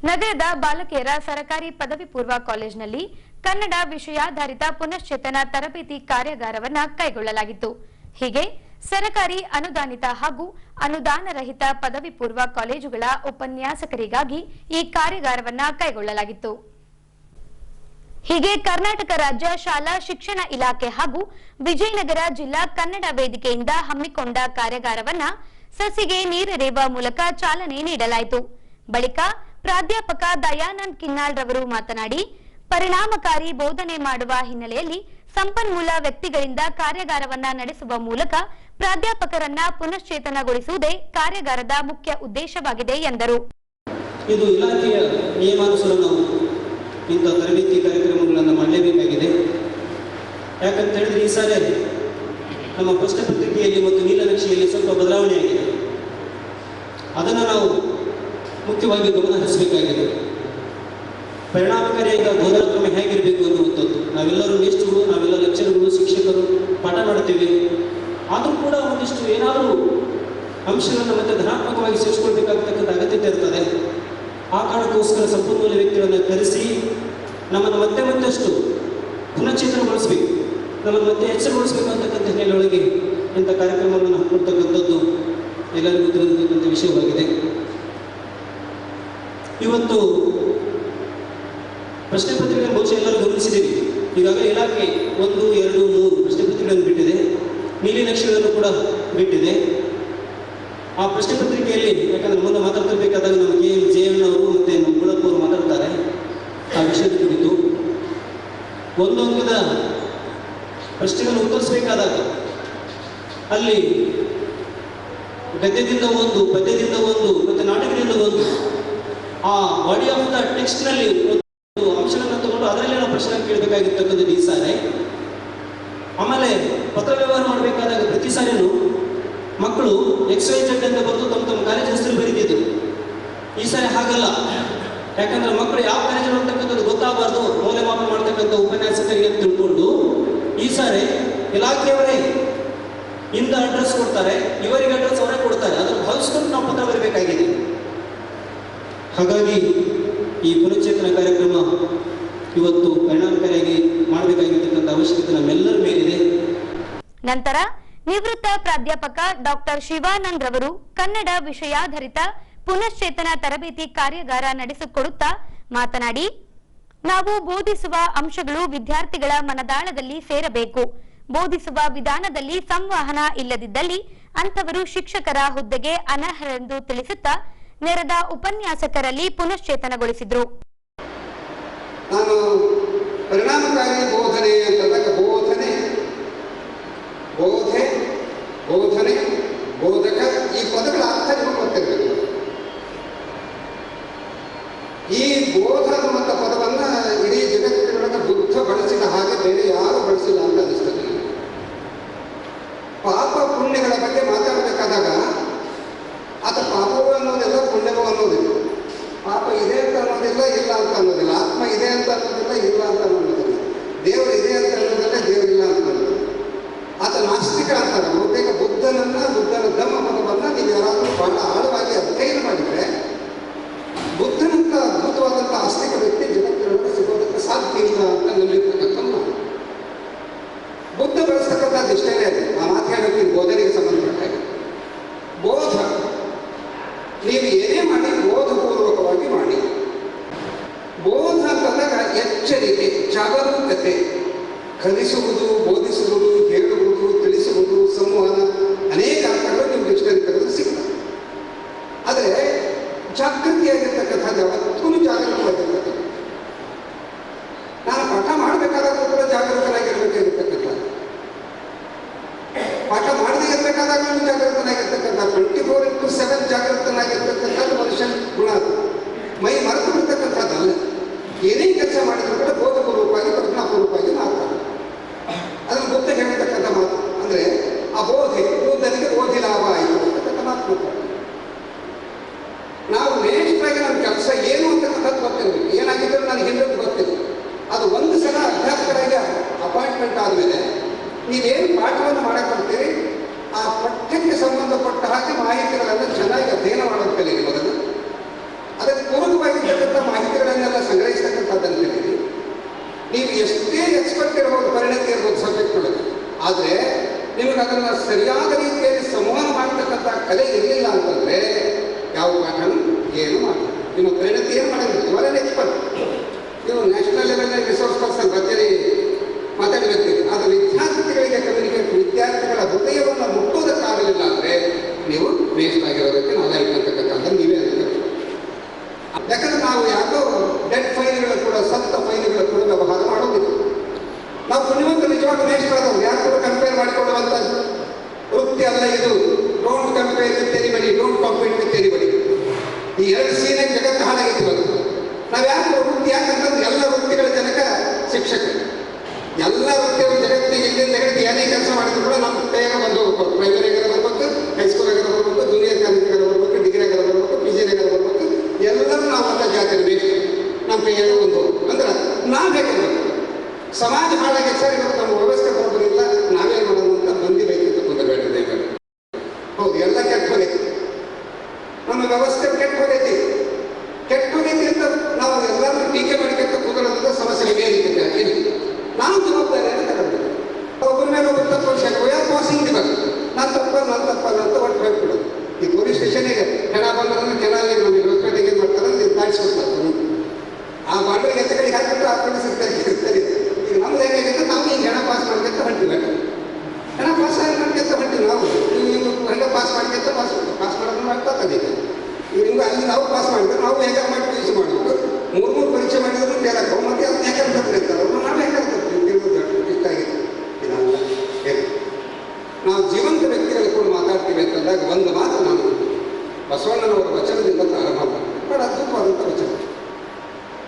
ನಗರದ ಬಾಲಕಿಯರ ಸರ್ಕಾರಿ ಪದವಿ ಪೂರ್ವ ಕಾಲೇಜಿನಲ್ಲಿ ಕನ್ನಡ ವಿಷಯಾಧಾರಿತ ಪುನಶ್ಚೇತನ ತರಬೇತಿ ಕಾರ್ಯಾಗಾರವನ್ನು ಕೈಗೊಳ್ಳಲಾಗಿತ್ತು. ಹೀಗೆ ಸರ್ಕಾರಿ ಅನುದಾನಿತ ಹಾಗೂ ಅನುದಾನರಹಿತ ಪದವಿ ಪೂರ್ವ ಕಾಲೇಜುಗಳ ಉಪನ್ಯಾಸಕರಿಗಾಗಿ ಈ ಕಾರ್ಯಾಗಾರವನ್ನು ಕೈಗೊಳ್ಳಲಾಗಿತ್ತು. ಹೀಗೆ ಕರ್ನಾಟಕ ರಾಜ್ಯ ಶಾಲಾ ಶಿಕ್ಷಣ ಇಲಾಖೆ ಹಾಗೂ ವಿಜಯನಗರ ಜಿಲ್ಲಾ ಕನ್ನಡ ವೇದಿಕೆಯಿಂದ ಹಮ್ಮಿಕೊಂಡ ಕಾರ್ಯಾಗಾರವನ್ನು ಸಸಿಗೆ ನೀರೆರೆಯುವ ಮೂಲಕ ಚಾಲನೆ ನೀಡಲಾಯಿತು. ಬಳಿಕ ಪ್ರಾಧ್ಯಾಪಕ ದಯಾನಂದ್ ಕಿನ್ನಾಳ್ ರವರು ಮಾತನಾಡಿ, ಪರಿಣಾಮಕಾರಿ ಬೋಧನೆ ಮಾಡುವ ಹಿನ್ನೆಲೆಯಲ್ಲಿ ಸಂಪನ್ಮೂಲ ವ್ಯಕ್ತಿಗಳಿಂದ ಕಾರ್ಯಾಗಾರವನ್ನ ನಡೆಸುವ ಮೂಲಕ ಪ್ರಾಧ್ಯಾಪಕರನ್ನ ಪುನಶ್ಚೇತನಗೊಳಿಸುವುದೇ ಕಾರ್ಯಾಗಾರದ ಮುಖ್ಯ ಉದ್ದೇಶವಾಗಿದೆ ಎಂದರು. ಇದು ಇಲಾಖೆಯ ನಿಯಮಾನುಸಾರ ನಾವು ಇಂಥ ತರಬೇತಿ ಕಾರ್ಯಕ್ರಮಗಳನ್ನು ಮಾಡಲೇಬೇಕಾಗಿದೆ. ಯಾಕಂತ ಹೇಳಿದ್ರೆ ಈ ಸಾರಿ ನಮ್ಮ ಪ್ರಶ್ನೆ ಪತ್ರಿಕೆಯಲ್ಲಿ ಮತ್ತು ನೀಲನಕ್ಷೆಯಲ್ಲಿ ಸ್ವಲ್ಪ ಬದಲಾವಣೆ ಆಗಿದೆ. ಅದನ್ನು ನಾವು ಮುಖ್ಯವಾಗಿ ಗಮನ ಹರಿಸಬೇಕಾಗಿದೆ. ಪರಿಣಾಮಕಾರಿಯಾಗಿ ಬೋಧನಾ ಕ್ರಮ ಹೇಗಿರಬೇಕು ಅನ್ನುವಂಥದ್ದು. ನಾವೆಲ್ಲರೂ ಮೇಷ್ಟ್ರು, ನಾವೆಲ್ಲ ಲೆಕ್ಚರ್ಗಳು, ಶಿಕ್ಷಕರು ಪಾಠ ಮಾಡ್ತೇವೆ. ಆದರೂ ಕೂಡ ಒಂದಿಷ್ಟು ಏನಾದರೂ ಅಂಶಗಳನ್ನು ಮತ್ತೆ ಧನಾತ್ಮಕವಾಗಿ ಸೇರಿಸ್ಕೊಳ್ಬೇಕಾಗತಕ್ಕಂಥ ಅಗತ್ಯತೆ ಇರ್ತದೆ. ಆ ಕಾರಣಕ್ಕೋಸ್ಕರ ಸಂಪನ್ಮೂಲ ವ್ಯಕ್ತಿಗಳನ್ನು ಕರೆಸಿ ನಮ್ಮನ್ನು ಮತ್ತಷ್ಟು ಪುನಶ್ಚೇತನಗೊಳಿಸಬೇಕು, ನಮ್ಮನ್ನು ಮತ್ತೆ ಎಚ್ಚರಗೊಳಿಸಬೇಕು ಅಂತಕ್ಕಂಥ ಹಿನ್ನೆಲೆಯೊಳಗೆ ಇಂಥ ಕಾರ್ಯಕ್ರಮವನ್ನು ಹಾಕೊಳ್ತಕ್ಕಂಥದ್ದು ಎಲ್ಲರಿಗೂ ತಿಳಿದಿರತಕ್ಕಂಥ ವಿಷಯವಾಗಿದೆ. ಇವತ್ತು ಪ್ರಶ್ನೆ ಪತ್ರಿಕೆ ಬಹುಶಃ ಎಲ್ಲರೂ ಗಮನಿಸಿದ್ದೀವಿ. ಈಗಾಗಲೇ ಇಲಾಖೆ 1, 2, 3 ಪ್ರಶ್ನೆ ಪತ್ರಿಕೆಗಳನ್ನು ಬಿಟ್ಟಿದೆ, ನೀಲಿ ನಕ್ಷೆಗಳನ್ನು ಕೂಡ ಬಿಟ್ಟಿದೆ. ಆ ಪ್ರಶ್ನೆ ಪತ್ರಿಕೆಯಲ್ಲಿ ಯಾಕಂದ್ರೆ ಮುಂದೆ ಮಾತಾಡ್ತಿರ್ಬೇಕಾದಾಗ ನಮ್ಮ JM ಅವರು ಮತ್ತು ನಮ್ಮ ಮುಳಪ್ಪ ಅವರು ಮಾತಾಡ್ತಾರೆ ಆ ವಿಷಯದ ಕುರಿತು. ಒಂದು ಅಂಕದ ಪ್ರಶ್ನೆಗಳನ್ನು ಉತ್ತರಿಸಬೇಕಾದಾಗ ಅಲ್ಲಿ ಗದ್ಯದಿಂದ 1, ಪದ್ಯದಿಂದ 1 ಮತ್ತು ನಾಟಕದಿಂದ 1 ಆ ಬಾಡಿ ಆಫ್ ದ ಟೆಕ್ಸ್ಟ್ನಲ್ಲಿ ಒಂದು ಅಂಶಗಳನ್ನು ತಗೊಂಡು ಅದರಲ್ಲೇ ನಾವು ಪ್ರಶ್ನೆ ಕೇಳಬೇಕಾಗಿರ್ತಕ್ಕಂಥದ್ದು ಈ ಸಾರಿ. ಆಮೇಲೆ ಪತ್ರ ವ್ಯವಹಾರ ಮಾಡಬೇಕಾದಾಗ ಪ್ರತಿ ಸಾರಿನೂ ಮಕ್ಕಳು XYZ ಅಂತ ಬರೆದು ತಮ್ಮ ಕಾಲೇಜ್ ಹೆಸರು ಬರೀತಿದ್ರು. ಈ ಸಾರಿ ಹಾಗಲ್ಲ. ಯಾಕಂದ್ರೆ ಮಕ್ಕಳು ಯಾವ ಕಾಲೇಜಲ್ಲಿ ಅಂತಕ್ಕಂಥದ್ದು ಗೊತ್ತಾಗಬಾರ್ದು, ಮೌಲ್ಯಮಾಪನ ಮಾಡ್ತಕ್ಕಂಥ ಉಪನ್ಯಾಸಕರಿಗೆ ಅಂತ ತಿಳ್ಕೊಂಡು ಈ ಸಾರಿ ಇಲಾಖೆಯವರೇ ಇಂದ ಅಡ್ರೆಸ್ ಕೊಡ್ತಾರೆ, ಇವರಿಗೆ ಅಡ್ರೆಸ್ ಅವರೇ ಕೊಡ್ತಾರೆ. ಅದನ್ನು ಭಾವಿಸ್ಕೊಂಡು ನಾವು ಪತ್ರ ಬರಬೇಕಾಗಿದೆ. ಹಾಗಾಗಿ ಈ ಪುನಶ್ಚೇತನ ಕಾರ್ಯಕ್ರಮ ಇವತ್ತು ಪರಿಣಾಮಕಾರಿಯಾಗಿ ಮಾಡಬೇಕಾಗಿರ್ತಕ್ಕಂಥ ಅವಶ್ಯಕತೆ ನಮ್ಮೆಲ್ಲರ ಮೇಲಿದೆ. ನಂತರ ನಿವೃತ್ತ ಪ್ರಾಧ್ಯಾಪಕ ಡಾಕ್ಟರ್ ಶಿವಾನಂದ್ ರವರು ಕನ್ನಡ ವಿಷಯಾಧಾರಿತ ಪುನಶ್ಚೇತನ ತರಬೇತಿ ಕಾರ್ಯಾಗಾರ ನಡೆಸಿಕೊಡುತ್ತಾ ಮಾತನಾಡಿ, ನಾವು ಬೋಧಿಸುವ ಅಂಶಗಳು ವಿದ್ಯಾರ್ಥಿಗಳ ಮನದಾಳದಲ್ಲಿ ಸೇರಬೇಕು. ಬೋಧಿಸುವ ವಿಧಾನದಲ್ಲಿ ಸಂವಹನ ಇಲ್ಲದಿದ್ದಲ್ಲಿ ಅಂಥವರು ಶಿಕ್ಷಕರ ಹುದ್ದೆಗೆ ಅನರ್ಹರೆಂದು ತಿಳಿಸುತ್ತಾ ನೆರೆದ ಉಪನ್ಯಾಸಕರಲ್ಲಿ ಪುನಶ್ಚೇತನಗೊಳಿಸಿದರು. ನಾನು ಪರಿಣಾಮಕಾರಿ ಬೋಧನೆ ಅಂತಂದಾಗ ಬೋಧನೆ, ಬೋಧೆ, ಬೋಧನೆ, ಬೋಧಕ ಈ ಪದಗಳ ಅರ್ಥ ನಿಮಗೆ ಗೊತ್ತಿರಬೇಕು. ಈ ಬೋಧ ಅನ್ನುವಂಥ ಪದವನ್ನು ಇಡೀ ಜಗತ್ತಿನೊಳಗೆ ಬುದ್ಧ ಬಳಸಿದ ಹಾಗೆ ಬೇರೆ ಯಾರು ಬಳಸಿಲ್ಲ ಅಂತ ಅನಿಸ್ತದೆ. ಪಾಪ ಪುಣ್ಯಗಳ ಬಗ್ಗೆ ಮಾತಾಡಬೇಕಾದಾಗ ಅದು ಪಾಪವೋ ಪಾಪ ಇದೆ ಅಂತ ಅನ್ನೋದಿಲ್ಲ, ಇಲ್ಲ ಅಂತ ಅನ್ನೋದಿಲ್ಲ. ಆತ್ಮ ಇದೆ ಅಂತ ಅನ್ನೋದಿಲ್ಲ, ಇಲ್ಲ ಅಂತ ಅನ್ನೋದಿಲ್ಲ. ದೇವರು ಇದೆ ಅಂತ ಅನ್ನೋದಿಲ್ಲ, ದೇವರಿಲ್ಲ ಅಂತ ಅನ್ನೋದಿಲ್ಲ. ಆತ ನಾಸ್ತಿಕ ಅಂತಾರೆ. ಬಹುತೇಕ ಬುದ್ಧನ ಧಮ್ಮ ಪದವನ್ನು ನೀವು ಯಾರಾದರೂ ಬಹಳ ಆಳವಾಗಿ ಅಧ್ಯಯನ ಮಾಡಿದರೆ ಬುದ್ಧನಂತ ಅದ್ಭುತವಾದಂಥ ಆಸ್ತಿಕ ವ್ಯಕ್ತಿ ಜಗತ್ತಿನೊಳಗೆ ಸಿಗೋದಕ್ಕೆ ಸಾಧ್ಯ ಇಲ್ಲ ಅಂತ ನಂಬಿರ್ತಕ್ಕಂಥ ಬುದ್ಧ ಬೆಳೆಸ್ತಕ್ಕಂಥದ್ದು ಇಷ್ಟೇ ಇದೆ. ಆ ಮಾತು ಹೇಳೋಕ್ಕೆ ಬೋಧನೆಗೆ ಸಂಬಂಧಪಟ್ಟಾಗ ಬೋಧ ನೀವು ಏನೇ ಮಾಡಿ ಬೋಧಪೂರ್ವಕವಾಗಿ ಮಾಡಿ. ಬೋಧ ಅಂತಂದಾಗ ಎಚ್ಚರಿಕೆ, ಜಾಗರೂಕತೆ, ಕಲಿಸುವುದು, ಬೋಧಿಸುವುದು, ಹೇಳುವುದು, ತಿಳಿಸುವುದು, ಸಂವಹನ, ಅನೇಕ ಅರ್ಥಗಳು ನೀವು ಡಿಕ್ಷನರಿ ತೆಗೆದು ಸಿಗ್ತವೆ. ಆದರೆ ಜಾಗೃತಿಯಾಗಿರ್ತಕ್ಕಂಥದ್ದು ಯಾವತ್ತೂ ಜಾಗೃತವಾಗಿರ್ತಕ್ಕಂಥ. ನಾನು ಪಾಠ ಮಾಡಬೇಕಾದಾಗಲೂ ಕೂಡ ಜಾಗೃತನಾಗಿರ್ಬೇಕಾಗಿರ್ತಕ್ಕಂಥ, ಪಾಠ ಮಾಡದೇ ಇರಬೇಕಾದಾಗಲೂ ಜಾಗೃತನಾಗಿರ್ತಕ್ಕಂಥ, 24/7 ಜಾಗೃತನಾಗಿರ್ತಕ್ಕಂಥದ್ದು ಮನುಷ್ಯನ ಗುಣ. ಅದು ಮೈ ಮರೆತು ಬಿಡ್ತಕ್ಕಂಥದ್ದಲ್ಲ. ಏನೇ ಕೆಲಸ ಮಾಡಿದ್ರು ಕೂಡ ಬೋಧಪೂರ್ವಕವಾಗಿ, ಪ್ರಜ್ಞಾಪೂರ್ವಕವಾಗಿ ಮಾಡ್ತಾರೆ. ಅದನ್ನು ಬುದ್ಧ ಹೇಳ್ತಕ್ಕಂಥ ಮಾತು ಅಂದರೆ ಆ ಬೋಧೆ ಬುದ್ಧನಿಗೆ ಓದಿ ಲಾಭ ಆಯಿತು ಅಂತಕ್ಕಂಥ ಮಾತು. ನಾವು ನೇಷ್ಟಾಗಿ ನಮ್ಮ ಕೆಲಸ ಏನು ಅಂತಕ್ಕಂಥದ್ದು ಗೊತ್ತಿರಬೇಕು. ಏನಾಗಿದ್ದರೂ ನನಗೆ ಹಿಂದೆ ಗೊತ್ತಿಲ್ಲ. ಅದು ಒಂದು ಸಲ ಅಧ್ಯಾಪಕರಾಗಿ ಅಪಾಯಿಂಟ್ಮೆಂಟ್ ಆದಮೇಲೆ ನೀವೇನು ಪಾಠವನ್ನು ಮಾಡಕ್ಕೆ ಬರ್ತೀರಿ ಆ ಪಠ್ಯಕ್ಕೆ ಸಂಬಂಧಪಟ್ಟ ಹಾಗೆ ಮಾಹಿತಿಗಳನ್ನು ಚೆನ್ನಾಗಿ ಅಧ್ಯಯನ ಮಾಡೋದು ಕಲೀರಿ. ಮೊದಲು ಅದಕ್ಕೆ ಪೂರಕವಾಗಿರ್ತಕ್ಕಂಥ ಮಾಹಿತಿಗಳನ್ನೆಲ್ಲ ಸಂಗ್ರಹಿಸ್ತಕ್ಕಂಥದ್ದನ್ನು ಕಲೀರಿ. ನೀವು ಎಷ್ಟೇ ಎಕ್ಸ್ಪರ್ಟ್ ಇರ್ಬೋದು, ಪರಿಣತಿ ಇರ್ಬೋದು ಸಬ್ಜೆಕ್ಟ್ಗಳಲ್ಲಿ, ಆದರೆ ನಿಮಗೆ ಅದನ್ನು ಸರಿಯಾದ ರೀತಿಯಲ್ಲಿ ಸಂವಹನ ಮಾಡತಕ್ಕಂಥ ಕಲೆ ಇರಲಿಲ್ಲ ಅಂತಂದರೆ ಯಾವ ಪಾಠನೂ ಏನು ಮಾಡಿ ನಿಮ್ಮ ಪರಿಣತಿ ಏನು ಮಾಡೋದಿಲ್ಲ. ಇವರೇನು ಎಕ್ಸ್ಪರ್ಟ್, ನೀವು ನ್ಯಾಷನಲ್ ಲೆವೆಲ್ನಲ್ಲಿ ರಿಸೋರ್ಸ್ ಪರ್ಸನ್ ರಚನೆ ಮಾತಾಡಬೇಕಿದೆ. ಅದು ವಿದ್ಯಾರ್ಥಿಗಳಿಗೆ ಕಮ್ಯುನಿಕೇಟ್, ವಿದ್ಯಾರ್ಥಿಗಳ ಹೃದಯವನ್ನು ಮುಟ್ಟೋದಕ್ಕಾಗಲಿಲ್ಲ ಅಂದರೆ ನೀವು ವೇಸ್ಟ್ ಆಗಿರೋದಕ್ಕೆ ನಾಲಾಯಕ ಅಂತಕ್ಕಂಥದ್ದು ನೀವೇ ಅಂತ. ಯಾಕಂದ್ರೆ ನಾವು ಯಾವುದೋ ಡೆಡ್ ಫೈಲ್ಗಳು ಕೂಡ, ಸತ್ತ ಫೈಲ್ಗಳು ಕೂಡ ವ್ಯವಹಾರ ಮಾಡೋದಿಲ್ಲ. ನಾವು ಪುಣ್ಯವಂತ ನಿಜವಾಗ ನೇಷ್ಠರಾದವು ಯಾರು ಕೂಡ ಕಂಪೇರ್ ಮಾಡಿಕೊಳ್ಳುವಂಥ ವೃತ್ತಿ ಅಲ್ಲ ಇದು. Don't compare with anybody, don't compete with anybody. ಈ ಎರಡು ಸೀನೆ ಜಗತ್ತು ಹಾಳಾಗಿದ್ದೀವಿ. ನಾವು ಯಾಕೆ ವೃತ್ತಿ, ಯಾಕಂತಂದ್ರೆ ಎಲ್ಲ ವೃತ್ತಿಗಳ ಜನಕ ಶಿಕ್ಷಕರು. ಎಲ್ಲ ವೃತ್ತಿಗಳು ಜಗತ್ತಿಗೆ ಇಲ್ಲಿಂದ ಹಿಡಿದು ಏನೇ ಕೆಲಸ ಮಾಡಿದ್ರು ಕೂಡ ನಮ್ಮ ಕೈಯಾಗ ಬಂದು ಹೋಗ್ಬೇಕು. ಪ್ರೈಮರಿಗಾರ ಬರ್ಬೇಕು, ಹೈಸ್ಕೂಲಾಗಾರ ಬರ್ಬೇಕು, ಜೂನಿಯರ್ ಕಾಲೇಜಿಗಾರ ಬರ್ಬೇಕು, ಡಿಗ್ರಿಗಾರ ಬರ್ಬೇಕು, PG-ಗಾರ ಬರ್ಬೇಕು. ಎಲ್ಲರೂ ನಾವು ಅಂತ ಜಾತಿ ಬೇಕು, ನಮ್ಮ ಕೈಯಾಗ ಒಂದು ಅಂದ್ರೆ ನಾವು ಬೇಕಂದ್ರೆ ಸಮಾಜ ಹಾಳಾಗಿ ಸರ್ ಇವತ್ತು ನಮ್ಮ ವ್ಯವಸ್ಥೆ ಬರೋದಿಲ್ಲ, ನಾವೇನು ಮಾಡೋದು ಅಂತ ಮಂದಿ ಬೇಕಿತ್ತು ಕುಂದಬೇಡ್ರಿ. ಹೌದು, ಎಲ್ಲ ಕೆಟ್ಟ ಹೋಗೈತಿ, ನಮ್ಮ ವ್ಯವಸ್ಥೆ ಕೆಟ್ಟ ಹೋಗೈತಿ. ಕೆಟ್ಟ ಹೋಗೈತಿ ಅಂತ ನಾವು ಎಲ್ಲರೂ ಟೀಕೆ ಮಾಡಿಕೊಂತ ಕುದುರೋದ್ರಿಂದ ಸಮಸ್ಯೆ ಏನಿದೆ ನಾವು ಜವಾಬ್ದಾರಿಯನ್ನು ತಗೊಂಡಿದ್ದೆ. ಒಬ್ಬರ ಮೇಲೆ ಒಬ್ಬರು ತಪ್ಪು ಯಾರು ಪಾಸಿಂಗ್ ದಿವಸ ನಾನು ತಪ್ಪಲ್ಲ ಅಂತ ಒಟ್ಟು ಹೋಗ್ಬಿಡೋದು. ಈ ಪೊಲೀಸ್ ಸ್ಟೇಷನಿಗೆ ಹೆಣ ಬಂದ್ರೆ ಕೆನಾಲಿಗೆ ನಮಗೆ ಹೊಸಪೇಟೆಗೆ ಏನು ಮಾಡ್ತಾರೆ ಅಂತ ನಿರ್ಧಾರಿಸ್ಬಿಡ್ತಾರೆ. ಆ ಬಾಂಡ್ರಿಗೆ ಹೆಚ್ಚು ಕಡೆ ಹಾಕಿಬಿಟ್ಟು ಆ ಪೊಲೀಸ್ ಇರ್ತಾರೆ. ಈಗ ನಮ್ದು ಹೇಗಾಗಿದೆ, ನಾವು ಹಿಂಗೆ ಹೆಣ ಪಾಸ್ ಮಾಡ್ಕೊಂತ ಹೊಂಟಿಲ್ಲ. ಹೆಣ ಪಾಸ್ ಮಾಡ್ಕೊಂತ ಹೊಂಟಿವಿ ನಾವು. ನೀವು ಹೆಣ ಪಾಸ್ ಮಾಡ್ಕೊಂತ ಪಾಸ್ ಮಾಡೋದು ಮಾಡ್ತಾ ಈಗ ನಿಮ್ಗೆ ಅಲ್ಲಿ ನಾವು ಪಾಸ್ ಮಾಡಿದ್ರೆ ನಾವು ಹೇಗಾರು ಮಾಡಿ ಪರೀಕ್ಷೆ ಮಾಡಬೇಕು. 3 ಪರೀಕ್ಷೆ ಮಾಡಿದ್ರು ಫೇಲ್ ಆಗ್ತಾವೆ. ಮತ್ತೆ ಅದನ್ನ ಹೇಗಾರು ತಪ್ಪಿರ್ತಾರೆ ಅವ್ರು, ನಾವು ಹೇಗಾರು ತಪ್ಪಿರ್ತೀವಿ. ಇಷ್ಟ ಆಗಿದೆ ಇದಲ್ಲ. ನಾವು ಜೀವಂತ ವ್ಯಕ್ತಿಗಳು ಕೂಡ ಮಾತಾಡ್ತೀವಿ ಅಂತಂದಾಗ ಒಂದು ಮಾತು ನಾನು ಬಸವಣ್ಣನವರ ವಚನದಿಂದ ಪ್ರಾರಂಭ ಮಾಡ್ತೀನಿ. ಬಹಳ ಅದ್ಭುತವಾದಂಥ ವಚನ.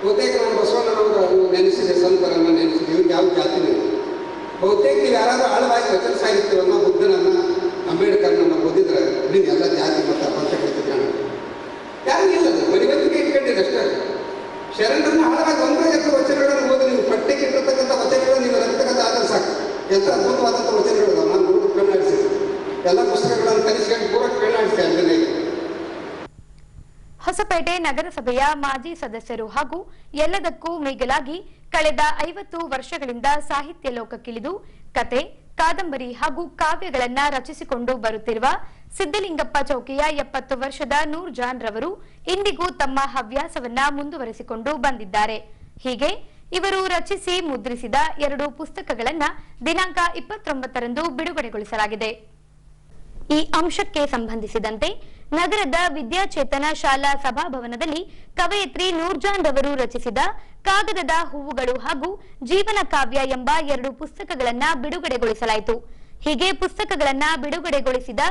ಬಹುತೇಕ ನಾನು ಬಸವಣ್ಣನವರು ನೆನೆಸಿದೆ, ಸಂತರನ್ನು ನೆನೆಸಿದೆ. ಇವ್ರಿಗೆ ಯಾವ ಜಾತಿನೂ ಇಲ್ಲ. ಬಹುತೇಕ ನೀವು ಯಾರಾದರೂ ಆಳವಾಗಿ ವಚನ ಸಾಹಿತ್ಯವನ್ನು, ಬುದ್ಧನನ್ನು, ಅಂಬೇಡ್ಕರ್ನನ್ನು ಓದಿದ್ರೆ ನೀವು ಎಲ್ಲ ಜಾತಿ ಮತ್ತು ಪಂಚಕೃತಿ ಕಾಣ ಯಾರಿಗಿಲ್ಲ. ಅದು ಬರಿವಂತಿಕೆ ಇಟ್ಕೊಂಡಿದೆ ಅಷ್ಟೇ. ಶರಣರನ್ನು ಆಳವಾಗಿ ಒಂದೇ ವಚನಗಳನ್ನು ಓದಿ ನೀವು ಪಠ್ಯಕ್ಕೆ ಇಟ್ಟಿರ್ತಕ್ಕಂಥ ವಚನಗಳನ್ನು ನೀವು ರಕ್ತಗತ ಆದ್ರೆ ಸಾಕು. ಎಂಥ ಅದ್ಭುತವಾದಂಥ ವಚನಗಳು ನಾನು ನೋಡಿದ್ರೆ ಕಣ್ಣಾಡಿಸಿದೆ. ಎಲ್ಲ ಪುಸ್ತಕಗಳನ್ನು ಕಲಿಸ್ಕೊಂಡು ಪೂರ ಕಣ್ಣಾಡಿಸಿದೆ. ಅಂದರೆ ಹೊಸಪೇಟೆ ನಗರಸಭೆಯ ಮಾಜಿ ಸದಸ್ಯರು ಹಾಗೂ ಎಲ್ಲದಕ್ಕೂ ಮೀಗಲಾಗಿ ಕಳೆದ 50 ವರ್ಷಗಳಿಂದ ಸಾಹಿತ್ಯ ಲೋಕಕ್ಕಿಳಿದು ಕತೆ, ಕಾದಂಬರಿ ಹಾಗೂ ಕಾವ್ಯಗಳನ್ನ ರಚಿಸಿಕೊಂಡು ಬರುತ್ತಿರುವ ಸಿದ್ದಲಿಂಗಪ್ಪ ಚೌಕಿಯ 70 ವರ್ಷದ ನೂರ್ ಜಾನ್ ರವರು ಇಂದಿಗೂ ತಮ್ಮ ಹವ್ಯಾಸವನ್ನ ಮುಂದುವರೆಸಿಕೊಂಡು ಬಂದಿದ್ದಾರೆ. ಹೀಗೆ ಇವರು ರಚಿಸಿ ಮುದ್ರಿಸಿದ 2 ಪುಸ್ತಕಗಳನ್ನ ದಿನಾಂಕ 29ರಂದು ಬಿಡುಗಡೆಗೊಳಿಸಲಾಗಿದೆ. ಈ ಅಂಶಕ್ಕೆ ಸಂಬಂಧಿಸಿದಂತೆ ನಗರದ ವಿದ್ಯಾಚೇತನ ಶಾಲಾ ಸಭಾಭವನದಲ್ಲಿ ಕವಯತ್ರಿ ನೂರ್ಜಾನ್ ರವರು ರಚಿಸಿದ ಕಾಗದದ ಹೂವುಗಳು ಹಾಗೂ ಜೀವನ ಕಾವ್ಯ ಎಂಬ 2 ಪುಸ್ತಕಗಳನ್ನ ಬಿಡುಗಡೆಗೊಳಿಸಲಾಯಿತು. ಹೀಗೆ ಪುಸ್ತಕಗಳನ್ನ ಬಿಡುಗಡೆಗೊಳಿಸಿದ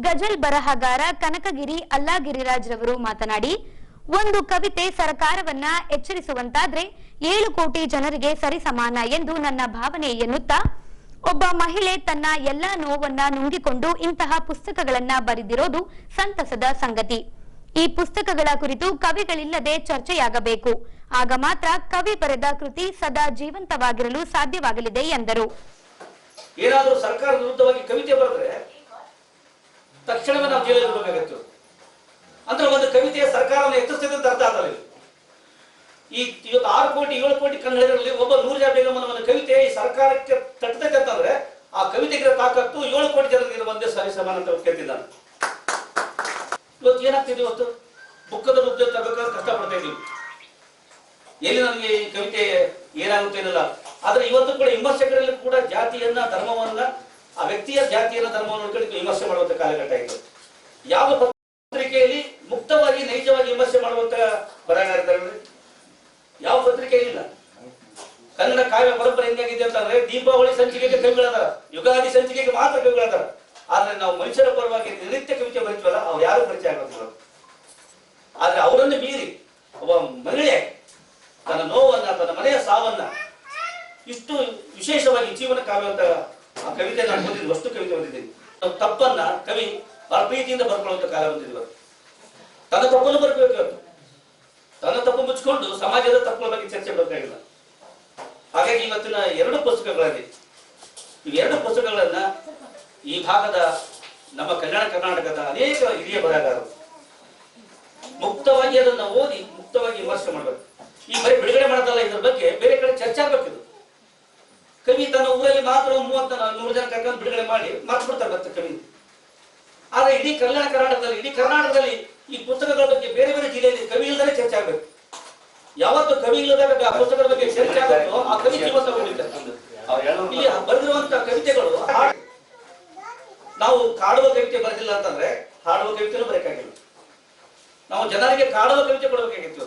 ಗಜಲ್ ಬರಹಗಾರ ಕನಕಗಿರಿ ಅಲ್ಲಾಗಿರಿರಾಜ್ ರವರು ಮಾತನಾಡಿ, ಒಂದು ಕವಿತೆ ಸರ್ಕಾರವನ್ನ ಎಚ್ಚರಿಸುವಂತಾದ್ರೆ 7 ಕೋಟಿ ಜನರಿಗೆ ಸರಿಸಮಾನ ಎಂದು ನನ್ನ ಭಾವನೆ ಎನ್ನುತ್ತಾ, ಒಬ್ಬ ಮಹಿಳೆ ತನ್ನ ಎಲ್ಲಾ ನೋವನ್ನ ನುಂಗಿಕೊಂಡು ಇಂತಹ ಪುಸ್ತಕಗಳನ್ನ ಬರೆದಿರೋದು ಸಂತಸದ ಸಂಗತಿ. ಈ ಪುಸ್ತಕಗಳ ಕುರಿತು ಕವಿಗಳಿಲ್ಲದೆ ಚರ್ಚೆಯಾಗಬೇಕು. ಆಗ ಮಾತ್ರ ಕವಿ ಬರೆದ ಕೃತಿ ಸದಾ ಜೀವಂತವಾಗಿರಲು ಸಾಧ್ಯವಾಗಲಿದೆ ಎಂದರು. ಏನಾದರೂ ಸರ್ಕಾರದ ವಿರುದ್ಧವಾಗಿ ಕವಿತೆ ಬರೆದ್ರೆ ತಕ್ಷಣವೇ ನಾವು ಜೈಲಿಗೆ ಹೋಗಬೇಕಾಗಿತ್ತು. ಅಂದ್ರೆ ಒಂದು ಕವಿತೆಯ ಸರ್ಕಾರವನ್ನು ಎತ್ತಿಸ್ತದೆ ಅಂತ ಅರ್ಥ ಆಗಲ್ಲ. ಈ ಇವತ್ತು 6 ಕೋಟಿ 7 ಕೋಟಿ ಕನ್ನಡಿಗರಲ್ಲಿ ಒಬ್ಬ ನೂರ್ಜಾ ಬೇಗಂ ಅನ್ನೋ ಒಂದು ಕವಿತೆ ಈ ಸರ್ಕಾರಕ್ಕೆ ತಟ್ಟತೈತೆ ಅಂತಂದ್ರೆ ಆ ಕವಿತೆಗಿರೋ ತಾಕತ್ತು 7 ಕೋಟಿ ಜನರಿಗೆ ಒಂದೇ ಸರಿ ಸಮಾನ ಅಂತ ಕೇಳ್ತಿದ್ದಾನೆ. ಇವತ್ತು ಏನಾಗ್ತಿದೆ, ಇವತ್ತು ಬುಕ್ಕದ ರೂಪದಲ್ಲಿ ತರಬೇಕಾದ್ರೆ ಕಷ್ಟಪಡ್ತಾ ಇದ್ದೀವಿ. ಎಲ್ಲಿ ನನಗೆ ಈ ಕವಿತೆ ಏನಾಗುತ್ತೆ ಅನ್ನಲ್ಲ. ಆದ್ರೆ ಇವತ್ತು ಕೂಡ ವಿಮರ್ಶಕರಲ್ಲಿ ಕೂಡ ಜಾತಿಯನ್ನ ಧರ್ಮವನ್ನ ಆ ವ್ಯಕ್ತಿಯ ಜಾತಿಯನ್ನ ಧರ್ಮವನ್ನು ನೋಡ್ಕೊಂಡು ವಿಮರ್ಶೆ ಮಾಡುವಂತ ಕಾಲಘಟ್ಟ ಇದು. ಯಾವ ಪತ್ರಿಕೆಯಲ್ಲಿ ಮುಕ್ತವಾಗಿ ನೈಜವಾಗಿ ವಿಮರ್ಶೆ ಮಾಡುವಂತ ಬರಹಗಾರರು ಯಾವ ಪತ್ರಿಕೆ ಇಲ್ಲ. ಕನ್ನಡ ಕಾವ್ಯ ಪರಂಪರೆ ಹೆಂಗಾಗಿದೆ ಅಂತಂದ್ರೆ ದೀಪಾವಳಿ ಸಂಚಿಕೆಗೆ ಕವಿಗಳದಾರ, ಯುಗಾದಿ ಸಂಚಿಕೆಗೆ ಮಾತ್ರ ಕವಿಗಳದಾರ. ಆದ್ರೆ ನಾವು ಮನುಷ್ಯರ ಪರವಾಗಿ ನಿತ್ಯ ಕವಿತೆ ಬರೀತೀವಲ್ಲ ಅವ್ರು ಯಾರು ಪರಿಚಯ ಆಗೋದಿಲ್ಲ. ಆದ್ರೆ ಅವರನ್ನು ಮೀರಿ ಒಬ್ಬ ಮಹಿಳೆ ತನ್ನ ನೋವನ್ನ ತನ್ನ ಮನೆಯ ಸಾವನ್ನ ಇಷ್ಟು ವಿಶೇಷವಾಗಿ ಜೀವನ ಕಾವ್ಯ ಅಂತ ಆ ಕವಿತೆ ನಾನು ಓದಿದ್ದೀನಿ, ವಸ್ತು ಕವಿತೆ ಓದಿದ್ದೀನಿ. ತಪ್ಪನ್ನ ಕವಿ ಬಹಳ ಪ್ರೀತಿಯಿಂದ ಬರ್ಕೊಳ್ಳುವಂತ ಕಾಲ ಬಂದಿದ್ವಿ. ತನ್ನ ತಪ್ಪನ್ನು ಬರ್ಬೇಕು. ಇವತ್ತು ತನ್ನ ತಪ್ಪು ಮುಚ್ಚಿಕೊಂಡು ಸಮಾಜದ ತಪ್ಪುಗಳ ಬಗ್ಗೆ ಚರ್ಚೆ ಬೇಕಾಗಿಲ್ಲ. ಹಾಗಾಗಿ ಇವತ್ತಿನ 2 ಪುಸ್ತಕಗಳಲ್ಲಿ ಈ 2 ಪುಸ್ತಕಗಳನ್ನ ಈ ಭಾಗದ ನಮ್ಮ ಕಲ್ಯಾಣ ಕರ್ನಾಟಕದ ಅನೇಕ ಹಿರಿಯ ಬರಹಗಾರರು ಮುಕ್ತವಾಗಿ ಅದನ್ನ ಓದಿ ಮುಕ್ತವಾಗಿ ವಿಮರ್ಶೆ ಮಾಡಬೇಕು. ಈ ಬರೀ ಬಿಡುಗಡೆ ಮಾಡೋದಲ್ಲ, ಇದ್ರ ಬಗ್ಗೆ ಬೇರೆ ಕಡೆ ಚರ್ಚೆ ಆಗ್ಬೇಕಿದು. ಕವಿ ತನ್ನ ಊರಲ್ಲಿ ಮಾತ್ರ 30-100 ಜನ ಕರ್ಕೊಂಡು ಬಿಡುಗಡೆ ಮಾಡಿ ಮಾರ್ಚ್ಬಿಡ್ತಾರೆ ಮತ್ತೆ ಕವಿ. ಆದ್ರೆ ಇಡೀ ಕಲ್ಯಾಣ ಕರ್ನಾಟಕದಲ್ಲಿ ಈ ಪುಸ್ತಕಗಳ ಬಗ್ಗೆ ಬೇರೆ ಬೇರೆ ಜಿಲ್ಲೆಯಲ್ಲಿ ಕವಿ ಇಲ್ಲದೇ ಚರ್ಚೆ ಆಗ್ಬೇಕು. ಯಾವತ್ತು ಕವಿ ಇಲ್ಲದಾಗ ಆ ಪುಸ್ತಕಗಳ ಬಗ್ಗೆ ಚರ್ಚೆ ಆಗುತ್ತೋ ಆ ಕವಿ ಜೀವಂತ ಇಲ್ಲಿ ಬರೆದಿರುವಂತ ಕವಿತೆಗಳು ನಾವು ಕಾಡುವ ಕವಿತೆ ಬರೆದಿಲ್ಲ ಅಂತಂದ್ರೆ ಹಾಡುವ ಕವಿತೆನೂ ಬರೆಯಕ್ಕಾಗಿಲ್ಲ. ನಾವು ಜನರಿಗೆ ಕಾಡುವ ಕವಿತೆ ಕೊಡಬೇಕಾಗಿತ್ತು.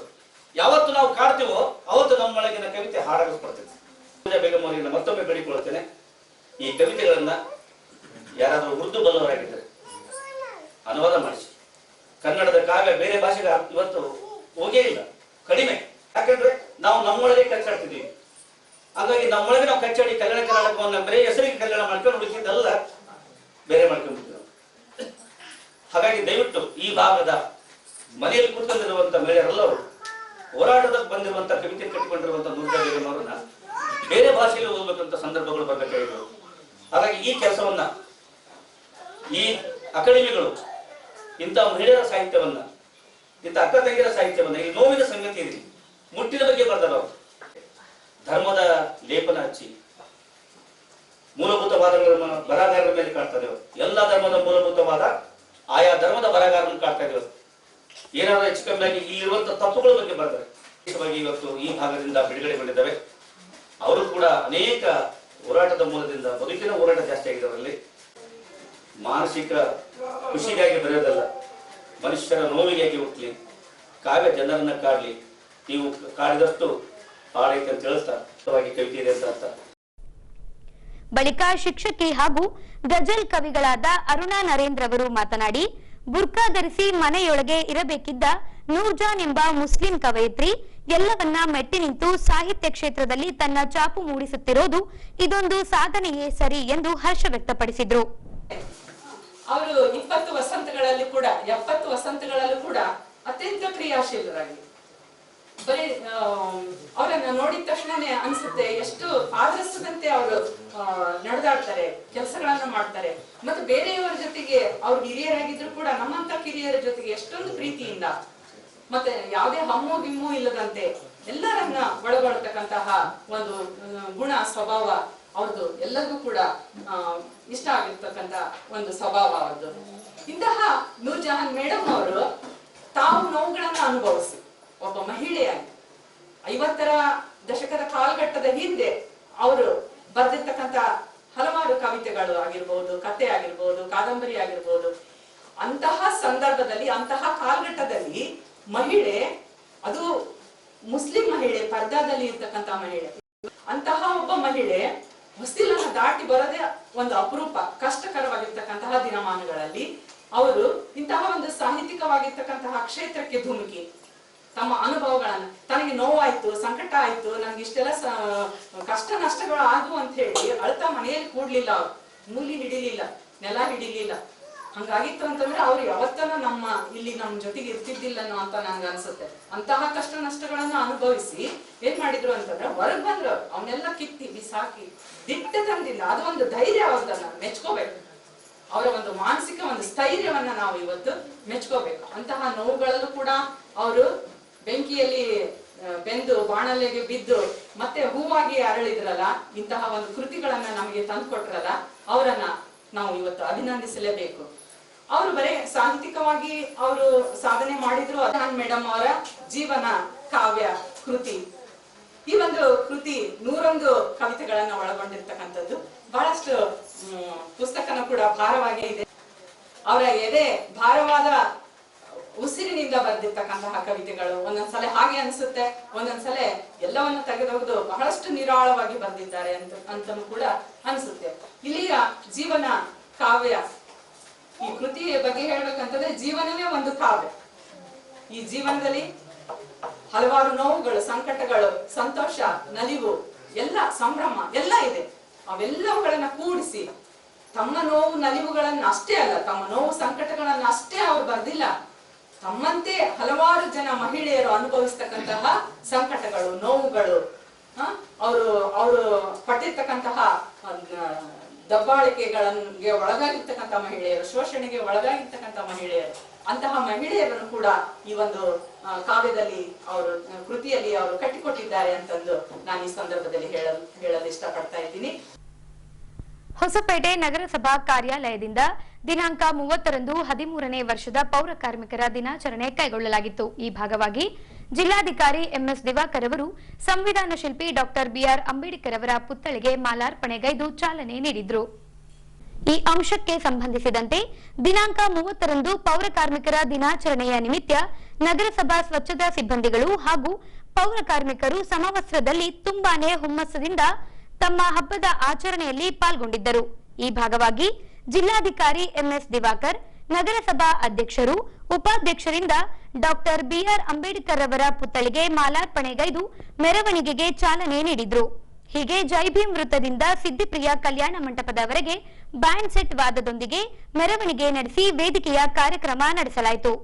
ಯಾವತ್ತು ನಾವು ಕಾಡ್ತೀವೋ ಅವತ್ತು ನಮ್ಮೊಳಗಿನ ಕವಿತೆ ಹಾಡಾಗಿಸ್ಕೊಡ್ತೇವೆ. ಬೇಗಂ ಅವರಿಗೆ ಮತ್ತೊಮ್ಮೆ ಬೇಡಿಕೊಳ್ಳುತ್ತೇನೆ, ಈ ಕವಿತೆಗಳನ್ನ ಯಾರಾದರೂ ಉರ್ದು ಬಲ್ಲವರಾಗಿದ್ದರೆ ಅನುವಾದ ಮಾಡಿಸಿ. ಕನ್ನಡದ ಕಾವ್ಯ ಬೇರೆ ಭಾಷೆಗೆ ಇವತ್ತು ಹೋಗೇ ಇಲ್ಲ, ಕಡಿಮೆ. ಯಾಕಂದ್ರೆ ನಾವು ನಮ್ಮೊಳಗೆ ಕಚ್ಚಾಡ್ತಿದ್ದೀವಿ. ಹಾಗಾಗಿ ನಮ್ಮೊಳಗೆ ನಾವು ಕಚ್ಚಾಡಿ ಕಲ್ಯಾಣ ಕರ್ನಾಟಕವನ್ನ ಬರೀ ಹೆಸರಿಗೆ ಕಲ್ಯಾಣ ಮಾಡ್ಕೊಂಡು ಉಳಿಸಿದ್ದಲ್ಲ, ಬೇರೆ ಮಾಡ್ಕೊಂಡ್ಬಿಟ್ಟಿದ್ದೇವೆ. ಹಾಗಾಗಿ ದಯವಿಟ್ಟು ಈ ಭಾಗದ ಮನೆಯಲ್ಲಿ ಕೂತ್ಕೊಂಡಿರುವಂತ ಮಹಿಳೆಯರೆಲ್ಲರೂ ಹೋರಾಟದಲ್ಲಿ ಬಂದಿರುವಂತ ಕವಿತೆ ಕಟ್ಟಿಕೊಂಡಿರುವಂತ ನೂರ್ಜಾ ಬೇಗಂ ಅವರನ್ನ ಬೇರೆ ಭಾಷೆಯಲ್ಲಿ ಓದಬೇಕಂತ ಸಂದರ್ಭಗಳು ಬರಬೇಕಾಗಿತ್ತು. ಹಾಗಾಗಿ ಈ ಕೆಲಸವನ್ನ ಈ ಅಕಾಡೆಮಿಗಳು ಇಂಥ ಮಹಿಳೆಯರ ಸಾಹಿತ್ಯವನ್ನ, ಇಂಥ ಅಕ್ಕ ತಂಗಿಯರ ಸಾಹಿತ್ಯವನ್ನ, ಇಲ್ಲಿ ನೋವಿನ ಸಂಗತಿ ಇದೆ, ಮುಟ್ಟಿನ ಬಗ್ಗೆ ಬರ್ದಾರ ಅವರು. ಧರ್ಮದ ಲೇಪನ ಹಚ್ಚಿ ಮೂಲಭೂತವಾದಗಳನ್ನು ಬರಹಗಾರರ ಮೇಲೆ ಕಾಡ್ತಾ ಇದ್ದೇವೆ. ಎಲ್ಲ ಧರ್ಮದ ಮೂಲಭೂತವಾದ ಆಯಾ ಧರ್ಮದ ಬರಹಗಾರರನ್ನು ಕಾಡ್ತಾ ಇದ್ದೇವೆ. ಏನಾದರೂ ಹೆಚ್ಚು ಕಮ್ಮಿ ಆಗಿ ಇಲ್ಲಿರುವಂತಹ ತಪ್ಪುಗಳ ಬಗ್ಗೆ ಬರ್ತಾರೆ. ಇವತ್ತು ಈ ಭಾಗದಿಂದ ಬಿಡುಗಡೆಗೊಂಡಿದ್ದಾವೆ. ಅವರು ಕೂಡ ಅನೇಕ ಹೋರಾಟದ ಮೂಲದಿಂದ ಬದುಕಿನ ಹೋರಾಟ ಜಾಸ್ತಿ ಆಗಿದೆ ಅವರಲ್ಲಿ. ಮಾನಸಿಕ ಖುಷಿಗಾಗಿ ಬರೆಯೋದಲ್ಲ, ಮನುಷ್ಯರ ನೋವಿಗಾಗಿ ಹುಟ್ಟಲಿ, ಕಾವ್ಯ ಜನರನ್ನ ಕಾಡ್ಲಿ, ನೀವು ಕಾಡಿದಷ್ಟು ಹಾಡೈತೆ ಅಂತ ತಿಳಿಸ್ತಾ ಕವಿತೆ ಇದೆ ಅಂತ. ಬಳಿಕ ಶಿಕ್ಷಕಿ ಹಾಗೂ ಗಜಲ್ ಕವಿಗಳಾದ ಅರುಣಾ ನರೇಂದ್ರ ಅವರು ಮಾತನಾಡಿ, ಬುರ್ಕಾ ಧರಿಸಿ ಮನೆಯೊಳಗೆ ಇರಬೇಕಿದ್ದ ನೂರ್ಜಾನ್ ಎಂಬ ಮುಸ್ಲಿಂ ಕವಯಿತ್ರಿ ಎಲ್ಲವನ್ನ ಮೆಟ್ಟಿ ನಿಂತು ಸಾಹಿತ್ಯ ಕ್ಷೇತ್ರದಲ್ಲಿ ತನ್ನ ಚಾಪು ಮೂಡಿಸುತ್ತಿರೋದು ಇದೊಂದು ಸಾಧನೆಯೇ ಸರಿ ಎಂದು ಹರ್ಷ ವ್ಯಕ್ತಪಡಿಸಿದ್ರು. ಅವರು 20 ವಸಂತಗಳಲ್ಲಿ ಕೂಡ 70 ವಸಂತಗಳಲ್ಲೂ ಕೂಡ ಅತ್ಯಂತ ಕ್ರಿಯಾಶೀಲರಾಗಿ ಬರೀ ಅವರನ್ನ ನೋಡಿದ ತಕ್ಷಣನೇ ಅನ್ಸುತ್ತೆ ಎಷ್ಟು ಆದರ್ಶದಂತೆ ಅವರು ನಡೆದಾಡ್ತಾರೆ, ಕೆಲಸಗಳನ್ನ ಮಾಡ್ತಾರೆ. ಮತ್ತೆ ಬೇರೆಯವರ ಜೊತೆಗೆ ಅವ್ರು ಹಿರಿಯರಾಗಿದ್ರು ಕೂಡ ನಮ್ಮಂತ ಕಿರಿಯರ ಜೊತೆಗೆ ಎಷ್ಟೊಂದು ಪ್ರೀತಿಯಿಂದ ಮತ್ತೆ ಯಾವುದೇ ಹಮ್ಮು ಗಿಮ್ಮು ಇಲ್ಲದಂತೆ ಎಲ್ಲರನ್ನ ಒಳಗೊಳ್ತಕ್ಕಂತಹ ಒಂದು ಗುಣ ಸ್ವಭಾವ ಅವ್ರದ್ದು ಎಲ್ಲರಿಗೂ ಕೂಡ ಇಷ್ಟ ಆಗಿರ್ತಕ್ಕಂತ ಒಂದು ಸ್ವಭಾವ ಅವ್ರದ್ದು. ಇಂತಹ ನೂರ್ಜಹಾನ್ ಮೇಡಮ್ ಅವರು ತಾವು ನೋವುಗಳನ್ನ ಅನುಭವಿಸಿ ಒಬ್ಬ ಮಹಿಳೆಯಾಗಿ 50ರ ದಶಕದ ಕಾಲಘಟ್ಟದ ಹಿಂದೆ ಅವರು ಬರೆದಿರ್ತಕ್ಕಂಥ ಹಲವಾರು ಕವಿತೆಗಳು ಆಗಿರ್ಬೋದು, ಕತೆ ಆಗಿರ್ಬೋದು, ಕಾದಂಬರಿ ಆಗಿರ್ಬೋದು, ಅಂತಹ ಸಂದರ್ಭದಲ್ಲಿ ಅಂತಹ ಕಾಲಘಟ್ಟದಲ್ಲಿ ಮಹಿಳೆ, ಅದು ಮುಸ್ಲಿಂ ಮಹಿಳೆ, ಪರ್ದಾದಲ್ಲಿ ಇರ್ತಕ್ಕಂಥ ಮಹಿಳೆ, ಅಂತಹ ಒಬ್ಬ ಮಹಿಳೆ ಹೊಸ್ತಿಲನ್ನ ದಾಟಿ ಬರೋದೇ ಒಂದು ಅಪರೂಪ, ಕಷ್ಟಕರವಾಗಿರ್ತಕ್ಕಂತಹ ದಿನಮಾನಗಳಲ್ಲಿ ಅವರು ಇಂತಹ ಒಂದು ಸಾಹಿತ್ಯಿಕವಾಗಿರ್ತಕ್ಕಂತಹ ಕ್ಷೇತ್ರಕ್ಕೆ ಧುಮುಕಿ ತಮ್ಮ ಅನುಭವಗಳನ್ನ, ತನಗೆ ನೋವಾಯ್ತು, ಸಂಕಟ ಆಯ್ತು, ನನ್ಗೆ ಇಷ್ಟೆಲ್ಲ ಕಷ್ಟ ನಷ್ಟಗಳು ಆದವು ಅಂತ ಹೇಳಿ ಅಳ್ತಾ ಮನೆಯಲ್ಲಿ ಕೂಡ್ಲಿಲ್ಲ. ಅವ್ರು ಮೂಲಿ ಹಿಡಿಲಿಲ್ಲ, ನೆಲ ಹಿಡಿಲಿಲ್ಲ. ಹಂಗಾಗಿತ್ತು ಅಂತಂದ್ರೆ ಅವ್ರು ಯಾವತ್ತೂ ಇಲ್ಲಿ ನಮ್ಮ ಜೊತೆಗೆ ಇರ್ತಿದ್ದಿಲ್ಲನೋ ಅಂತ ನಂಗೆ ಅನ್ಸುತ್ತೆ. ಅಂತಹ ಕಷ್ಟ ನಷ್ಟಗಳನ್ನ ಅನುಭವಿಸಿ ಏನ್ ಮಾಡಿದ್ರು ಅಂತಂದ್ರೆ ಹೊರಗ್ ಬಂದ್ರು, ಅವನ್ನೆಲ್ಲ ಕಿತ್ತಿ ಬಿಸಾಕಿ ದಿಟ್ಟ ತಂದಿಲ್ಲ. ಅದು ಒಂದು ಧೈರ್ಯ ಅವ್ರನ್ನ ಮೆಚ್ಕೋಬೇಕು. ಅವರ ಒಂದು ಮಾನಸಿಕ ಒಂದು ಸ್ಥೈರ್ಯವನ್ನ ನಾವು ಇವತ್ತು ಮೆಚ್ಕೋಬೇಕು. ಅಂತಹ ನೋವುಗಳಲ್ಲೂ ಕೂಡ ಅವರು ಬೆಂಕಿಯಲ್ಲಿ ಬೆಂದು ಬಾಣಲೆಗೆ ಬಿದ್ದು ಮತ್ತೆ ಹೂವಾಗಿ ಅರಳಿದ್ರಲ್ಲ, ಇಂತಹ ಒಂದು ಕೃತಿಗಳನ್ನ ನಮಗೆ ತಂದುಕೊಟ್ರಲ್ಲ, ಅವರನ್ನ ನಾವು ಇವತ್ತು ಅಭಿನಂದಿಸಲೇಬೇಕು. ಅವರು ಬರೀ ಸಾಹಿತ್ಯಿಕವಾಗಿ ಅವರು ಸಾಧನೆ ಮಾಡಿದ್ರು. ಅದಾನ್ ಮೇಡಮ್ ಅವರ ಜೀವನ ಕಾವ್ಯ ಕೃತಿ, ಈ ಒಂದು ಕೃತಿ 101 ಕವಿತೆಗಳನ್ನ ಒಳಗೊಂಡಿರ್ತಕ್ಕಂಥದ್ದು. ಬಹಳಷ್ಟು ಪುಸ್ತಕನೂ ಕೂಡ ಭಾರವಾಗಿ ಇದೆ. ಅವರ ಎದೆ ಭಾರವಾದ ಉಸಿರಿನಿಂದ ಬರೆದಿರ್ತಕ್ಕಂತಹ ಕವಿತೆಗಳು. ಒಂದೊಂದ್ಸಲ ಹಾಗೆ ಅನ್ಸುತ್ತೆ, ಒಂದೊಂದ್ಸಲ ಎಲ್ಲವನ್ನು ತೆಗೆದೊಗೆದು ಬಹಳಷ್ಟು ನಿರಾಳವಾಗಿ ಬರೆದಿದ್ದಾರೆ ಅಂತನೂ ಕೂಡ ಅನ್ಸುತ್ತೆ. ಇಲ್ಲಿಯ ಜೀವನ ಕಾವ್ಯ, ಈ ಕೃತಿಯ ಬಗ್ಗೆ ಹೇಳ್ಬೇಕಂತಂದ್ರೆ ಜೀವನವೇ ಒಂದು ಕಾವ್ಯ. ಈ ಜೀವನದಲ್ಲಿ ಹಲವಾರು ನೋವುಗಳು, ಸಂಕಟಗಳು, ಸಂತೋಷ, ನಲಿವು, ಎಲ್ಲ ಸಂಭ್ರಮ ಎಲ್ಲ ಇದೆ. ಅವೆಲ್ಲವುಗಳನ್ನ ಕೂಡಿಸಿ ತಮ್ಮ ನೋವು ನಲಿವುಗಳನ್ನ ಅಷ್ಟೇ ಅಲ್ಲ, ತಮ್ಮ ನೋವು ಸಂಕಟಗಳನ್ನ ಅಷ್ಟೇ ಅವ್ರು ಬರ್ದಿಲ್ಲ, ತಮ್ಮಂತೆ ಹಲವಾರು ಜನ ಮಹಿಳೆಯರು ಅನುಭವಿಸ್ತಕ್ಕಂತಹ ಸಂಕಟಗಳು, ನೋವುಗಳು, ಅವರು ಪಟ್ಟಿರ್ತಕ್ಕಂತಹ ದಬ್ಬಾಳಿಕೆಗಳಿಗೆ ಒಳಗಾಗಿರ್ತಕ್ಕಂಥ ಮಹಿಳೆಯರು, ಶೋಷಣೆಗೆ ಒಳಗಾಗಿರ್ತಕ್ಕಂಥ ಮಹಿಳೆಯರು, ಅಂತಹ ಮಹಿಳೆಯರನ್ನು ಕೂಡ ಈ ಒಂದು ಕಾವ್ಯದಲ್ಲಿ ಅವರು ಕೃತಿಯಲ್ಲಿ ಅವರು ಕಟ್ಟಿಕೊಟ್ಟಿದ್ದಾರೆ ಅಂತಂದು ನಾನು ಈ ಸಂದರ್ಭದಲ್ಲಿ ಹೇಳಲು ಇಷ್ಟಪಡ್ತಾ ಇದ್ದೀನಿ. ಹೊಸಪೇಟೆ ನಗರಸಭಾ ಕಾರ್ಯಾಲಯದಿಂದ ದಿನಾಂಕ 30ರಂದು 13ನೇ ವರ್ಷದ ಪೌರ ಕಾರ್ಮಿಕರ ದಿನಾಚರಣೆ ಕೈಗೊಳ್ಳಲಾಗಿತ್ತು. ಈ ಭಾಗವಾಗಿ ಜಿಲ್ಲಾಧಿಕಾರಿ ಎಂಎಸ್ ದಿವಾಕರ್ ಅವರು ಸಂವಿಧಾನ ಶಿಲ್ಪಿ ಡಾಕ್ಟರ್ ಬಿಆರ್ ಅಂಬೇಡ್ಕರ್ ಅವರ ಪುತ್ಥಳಿಗೆ ಮಾಲಾರ್ಪಣೆಗೈದು ಚಾಲನೆ ನೀಡಿದರು. ಈ ಅಂಶಕ್ಕೆ ಸಂಬಂಧಿಸಿದಂತೆ ದಿನಾಂಕ 30ರಂದು ಪೌರ ಕಾರ್ಮಿಕರ ದಿನಾಚರಣೆಯ ನಿಮಿತ್ತ ನಗರಸಭಾ ಸ್ವಚ್ಛತಾ ಸಿಬ್ಬಂದಿಗಳು ಹಾಗೂ ಪೌರ ಕಾರ್ಮಿಕರು ಸಮವಸ್ತ್ರದಲ್ಲಿ ತುಂಬಾನೇ ಹುಮ್ಮಸ್ಸದಿಂದ ತಮ್ಮ ಹಬ್ಬದ ಆಚರಣೆಯಲ್ಲಿ ಪಾಲ್ಗೊಂಡಿದ್ದರು. ಈ ಭಾಗವಾಗಿ ಜಿಲ್ಲಾಧಿಕಾರಿ ಎಂಎಸ್ ದಿವಾಕರ್, ನಗರಸಭಾ ಅಧ್ಯಕ್ಷರು, ಉಪಾಧ್ಯಕ್ಷರಿಂದ ಡಾಕ್ಟರ್ ಬಿಆರ್ ಅಂಬೇಡ್ಕರ್ ಅವರ ಪುತ್ಥಳಿಗೆ ಮಾಲಾರ್ಪಣೆಗೈದು ಮೆರವಣಿಗೆಗೆ ಚಾಲನೆ ನೀಡಿದ್ರು. ಹೀಗೆ ಜೈಭೀಮ್ ವೃತ್ತದಿಂದ ಸಿದ್ದಿಪ್ರಿಯ ಕಲ್ಯಾಣ ಮಂಟಪದವರೆಗೆ ಬ್ಯಾಂಡ್ ಸೆಟ್ ವಾದದೊಂದಿಗೆ ಮೆರವಣಿಗೆ ನಡೆಸಿ ವೇದಿಕೆಯ ಕಾರ್ಯಕ್ರಮ ನಡೆಸಲಾಯಿತು.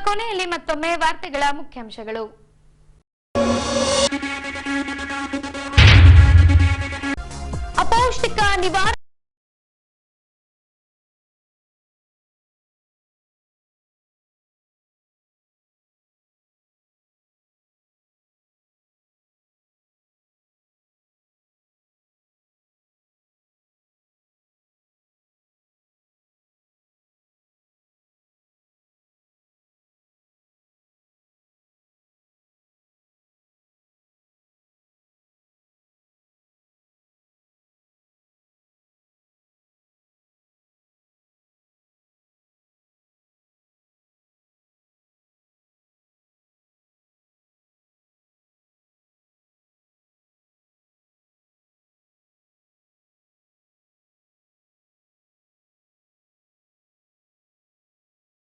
ಕೊನೆಯಲ್ಲಿ ಮತ್ತೊಮ್ಮೆ ವಾರ್ತೆಗಳ ಮುಖ್ಯಾಂಶಗಳು. ಅಪೌಷ್ಟಿಕ ನಿವಾರಣೆ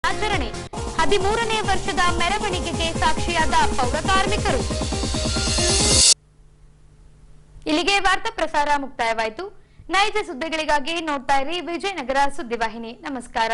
ಆಚರಣೆ 13ನೇ ವರ್ಷದ ಮೆರವಣಿಗೆಗೆ ಸಾಕ್ಷಿಯಾದ ಪೌರ ಕಾರ್ಮಿಕರು. ಇಲ್ಲಿಗೆ ವಾರ್ತಾ ಪ್ರಸಾರ ಮುಕ್ತಾಯವಾಯಿತು. ನೈಜ ಸುದ್ದಿಗಳಿಗಾಗಿ ನೋಡ್ತಾ ಇರಿ ವಿಜಯನಗರ ಸುದ್ದಿವಾಹಿನಿ. ನಮಸ್ಕಾರ.